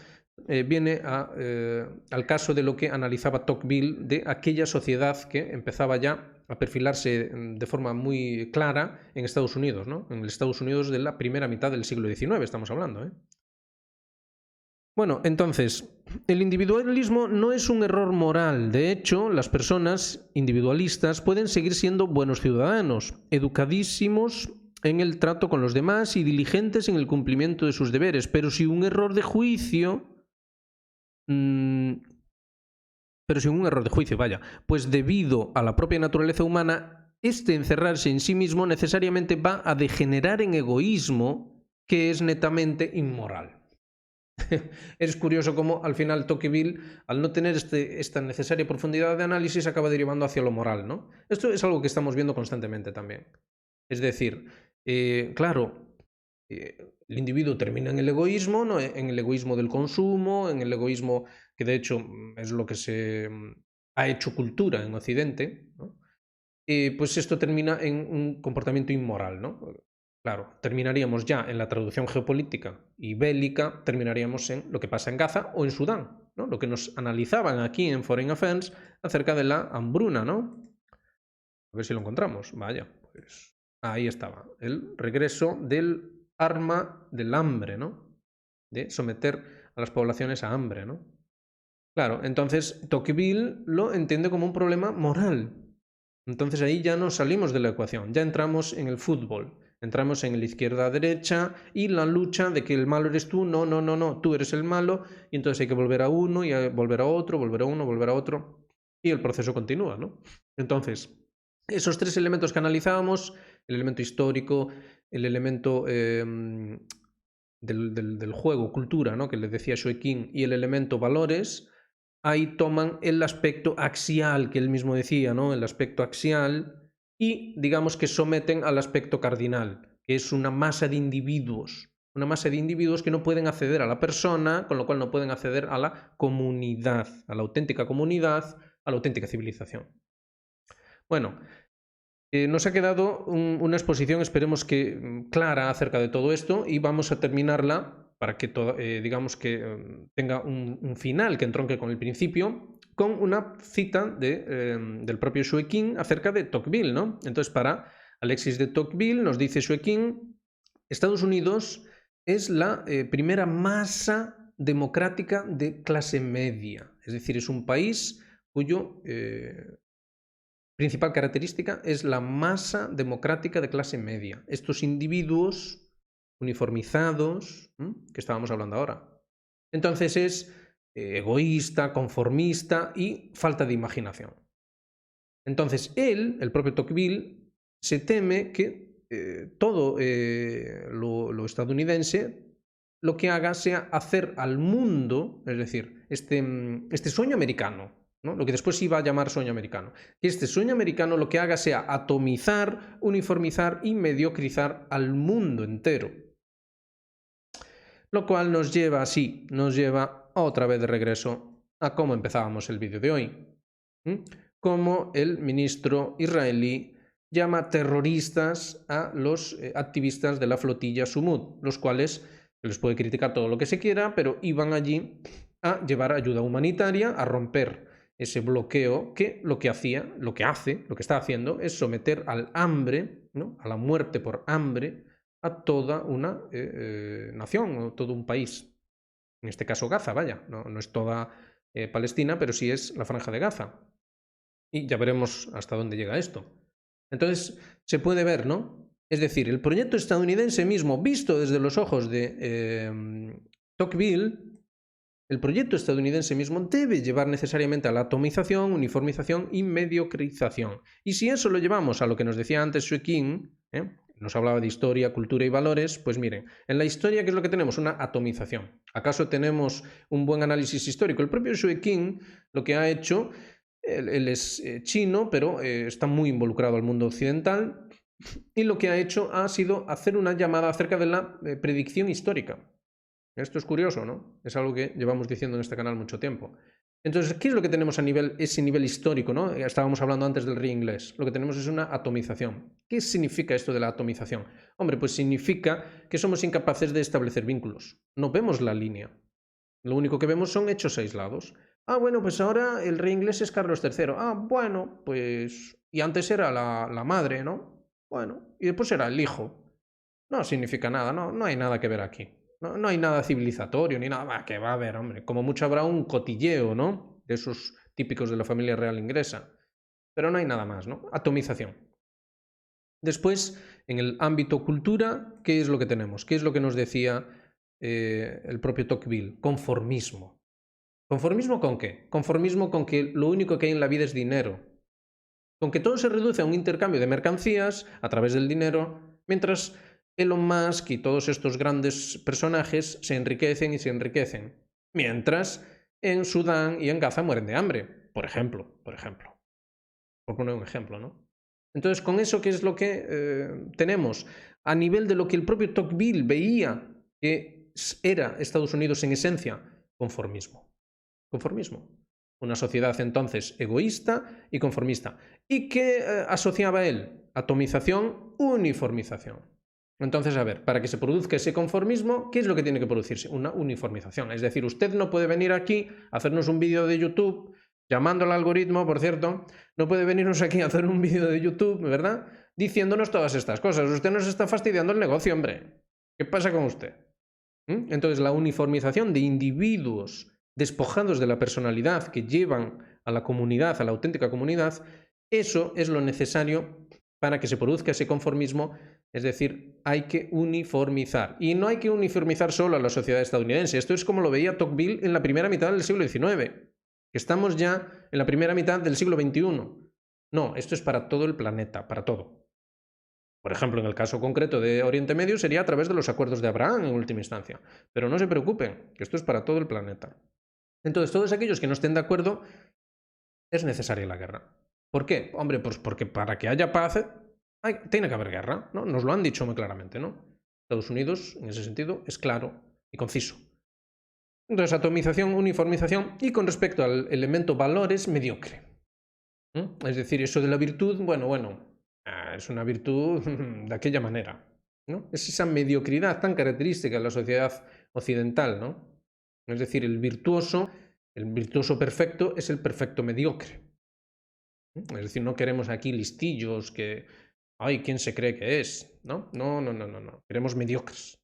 viene al caso de lo que analizaba Tocqueville de aquella sociedad que empezaba ya a perfilarse de forma muy clara en Estados Unidos, ¿no? En los Estados Unidos de la primera mitad del siglo XIX estamos hablando, ¿eh? Bueno, entonces, el individualismo no es un error moral. De hecho, las personas individualistas pueden seguir siendo buenos ciudadanos, educadísimos en el trato con los demás y diligentes en el cumplimiento de sus deberes, pero si un error de juicio... vaya, pues debido a la propia naturaleza humana, este encerrarse en sí mismo necesariamente va a degenerar en egoísmo, que es netamente inmoral. Es curioso cómo al final Tocqueville, al no tener esta necesaria profundidad de análisis, acaba derivando hacia lo moral, ¿no? Esto es algo que estamos viendo constantemente también. Es decir, claro, el individuo termina en el egoísmo, ¿no? En el egoísmo del consumo, en el egoísmo que de hecho es lo que se ha hecho cultura en Occidente, ¿no? Pues esto termina en un comportamiento inmoral, ¿no? Claro, terminaríamos ya en la traducción geopolítica y bélica, terminaríamos en lo que pasa en Gaza o en Sudán, ¿no? Lo que nos analizaban aquí en Foreign Affairs acerca de la hambruna, ¿no? A ver si lo encontramos. Vaya, pues ahí estaba. El regreso del arma del hambre, ¿no? De someter a las poblaciones a hambre, ¿no? Claro, entonces Tocqueville lo entiende como un problema moral. Entonces ahí ya nos salimos de la ecuación, ya entramos en el fútbol, entramos en el izquierda-derecha y la lucha de que el malo eres tú, no, no, no, no, tú eres el malo, y entonces hay que volver a uno y volver a otro, volver a uno, volver a otro, y el proceso continúa, ¿no? Entonces, esos tres elementos que analizábamos, el elemento histórico, el elemento del juego, cultura, ¿no? Que le decía Shoikin, y el elemento valores, ahí toman el aspecto axial que él mismo decía, ¿no? El aspecto axial y digamos que someten al aspecto cardinal, que es una masa de individuos que no pueden acceder a la persona, con lo cual no pueden acceder a la comunidad, a la auténtica comunidad, a la auténtica civilización. Bueno, Nos ha quedado una exposición, esperemos que clara acerca de todo esto, y vamos a terminarla para que digamos que tenga un final que entronque con el principio, con una cita del propio Suekin acerca de Tocqueville, ¿no? Entonces, para Alexis de Tocqueville nos dice Suekin: Estados Unidos es la primera masa democrática de clase media, es decir, es un país cuyo principal característica es la masa democrática de clase media. Estos individuos uniformizados, que estábamos hablando ahora. Entonces es egoísta, conformista y falta de imaginación. Entonces él, el propio Tocqueville, se teme que todo lo estadounidense lo que haga sea hacer al mundo, es decir, este sueño americano, ¿no? Lo que después iba a llamar sueño americano, que este sueño americano lo que haga sea atomizar, uniformizar y mediocrizar al mundo entero. Lo cual nos lleva otra vez de regreso a cómo empezábamos el vídeo de hoy. Como el ministro israelí llama terroristas a los activistas de la flotilla Sumud, los cuales les puede criticar todo lo que se quiera, pero iban allí a llevar ayuda humanitaria, a romper ese bloqueo que lo que está haciendo es someter al hambre, ¿no? A la muerte por hambre, a toda una nación o todo un país. En este caso Gaza, vaya, no es toda Palestina, pero sí es la Franja de Gaza. Y ya veremos hasta dónde llega esto. Entonces, se puede ver, ¿no? Es decir, el proyecto estadounidense mismo, visto desde los ojos de Tocqueville, el proyecto estadounidense mismo debe llevar necesariamente a la atomización, uniformización y mediocrización. Y si eso lo llevamos a lo que nos decía antes Suekin, nos hablaba de historia, cultura y valores, pues miren, en la historia, ¿qué es lo que tenemos? Una atomización. ¿Acaso tenemos un buen análisis histórico? El propio Suekin lo que ha hecho, él es chino, pero está muy involucrado al mundo occidental, y lo que ha hecho ha sido hacer una llamada acerca de la predicción histórica. Esto es curioso, ¿no? Es algo que llevamos diciendo en este canal mucho tiempo. Entonces, ¿qué es lo que tenemos a ese nivel histórico, ¿no? Estábamos hablando antes del rey inglés. Lo que tenemos es una atomización. ¿Qué significa esto de la atomización? Hombre, pues significa que somos incapaces de establecer vínculos. No vemos la línea. Lo único que vemos son hechos aislados. Ah, bueno, pues ahora el rey inglés es Carlos III. Ah, bueno, pues... Y antes era la madre, ¿no? Bueno, y después era el hijo. No significa nada, no hay nada que ver aquí. No hay nada civilizatorio ni nada. Que va a haber, hombre. Como mucho habrá un cotilleo, ¿no? De esos típicos de la familia real inglesa. Pero no hay nada más, ¿no? Atomización. Después, en el ámbito cultura, ¿qué es lo que tenemos? ¿Qué es lo que nos decía el propio Tocqueville? Conformismo. ¿Conformismo con qué? Conformismo con que lo único que hay en la vida es dinero. Con que todo se reduce a un intercambio de mercancías a través del dinero, mientras Elon Musk y todos estos grandes personajes se enriquecen y se enriquecen, mientras en Sudán y en Gaza mueren de hambre, por ejemplo, por poner un ejemplo, ¿no? Entonces, con eso, ¿qué es lo que tenemos? A nivel de lo que el propio Tocqueville veía que era Estados Unidos en esencia, conformismo. Conformismo. Una sociedad entonces egoísta y conformista. ¿Y qué asociaba él? Atomización, uniformización. Entonces, a ver, para que se produzca ese conformismo, ¿qué es lo que tiene que producirse? Una uniformización. Es decir, usted no puede venir aquí a hacernos un vídeo de YouTube, llamando al algoritmo, por cierto, no puede venirnos aquí a hacer un vídeo de YouTube, ¿verdad? Diciéndonos todas estas cosas. Usted nos está fastidiando el negocio, hombre. ¿Qué pasa con usted? Entonces, la uniformización de individuos despojados de la personalidad que llevan a la comunidad, a la auténtica comunidad, eso es lo necesario para que se produzca ese conformismo, es decir, hay que uniformizar. Y no hay que uniformizar solo a la sociedad estadounidense, esto es como lo veía Tocqueville en la primera mitad del siglo XIX, que estamos ya en la primera mitad del siglo XXI. No, esto es para todo el planeta, para todo. Por ejemplo, en el caso concreto de Oriente Medio sería a través de los acuerdos de Abraham en última instancia. Pero no se preocupen, que esto es para todo el planeta. Entonces, todos aquellos que no estén de acuerdo, es necesaria la guerra. ¿Por qué? Hombre, pues porque para que haya paz tiene que haber guerra, ¿no? Nos lo han dicho muy claramente, ¿no? Estados Unidos, en ese sentido, es claro y conciso. Entonces, atomización, uniformización y con respecto al elemento valores, mediocre. Es decir, eso de la virtud, bueno, Es una virtud de aquella manera, ¿no? Es esa mediocridad tan característica de la sociedad occidental, ¿no? Es decir, el virtuoso perfecto es el perfecto mediocre. Es decir, no queremos aquí listillos que, ay, ¿quién se cree que es? ¿No? No, no, no, no, no. Queremos mediocres.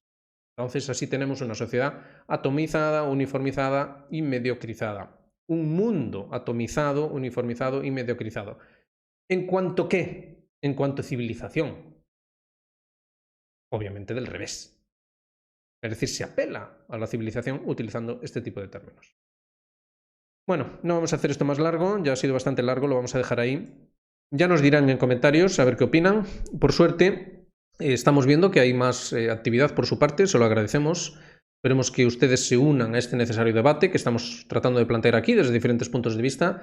Entonces así tenemos una sociedad atomizada, uniformizada y mediocrizada. Un mundo atomizado, uniformizado y mediocrizado. ¿En cuanto qué? En cuanto a civilización. Obviamente del revés. Es decir, se apela a la civilización utilizando este tipo de términos. Bueno, no vamos a hacer esto más largo, ya ha sido bastante largo, lo vamos a dejar ahí. Ya nos dirán en comentarios a ver qué opinan. Por suerte, estamos viendo que hay más actividad por su parte, se lo agradecemos. Esperemos que ustedes se unan a este necesario debate que estamos tratando de plantear aquí desde diferentes puntos de vista.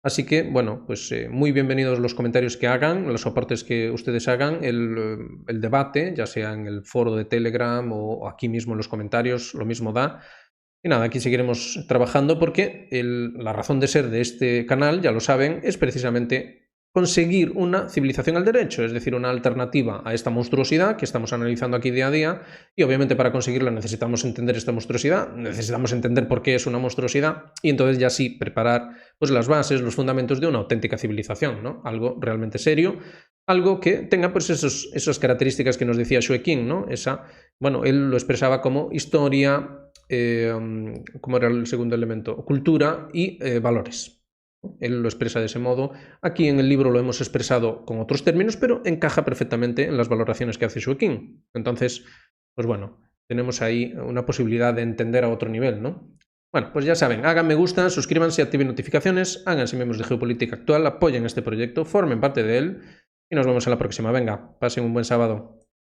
Así que, bueno, pues muy bienvenidos los comentarios que hagan, los aportes que ustedes hagan, el debate, ya sea en el foro de Telegram o aquí mismo en los comentarios, lo mismo da. Y nada, aquí seguiremos trabajando porque la razón de ser de este canal, ya lo saben, es precisamente conseguir una civilización al derecho, es decir, una alternativa a esta monstruosidad que estamos analizando aquí día a día, y obviamente para conseguirla necesitamos entender esta monstruosidad, necesitamos entender por qué es una monstruosidad, y entonces ya sí preparar pues, las bases, los fundamentos de una auténtica civilización, ¿no? Algo realmente serio, algo que tenga pues esas características que nos decía Xue Qin, ¿no? Bueno, él lo expresaba como historia, ¿cómo era el segundo elemento? Cultura y valores. Él lo expresa de ese modo. Aquí en el libro lo hemos expresado con otros términos, pero encaja perfectamente en las valoraciones que hace Xue Qin. Entonces, pues bueno, tenemos ahí una posibilidad de entender a otro nivel, ¿no? Bueno, pues ya saben, hagan me gusta, suscríbanse, activen notificaciones, háganse miembros de Geopolítica Actual, apoyen este proyecto, formen parte de él y nos vemos en la próxima. Venga, pasen un buen sábado.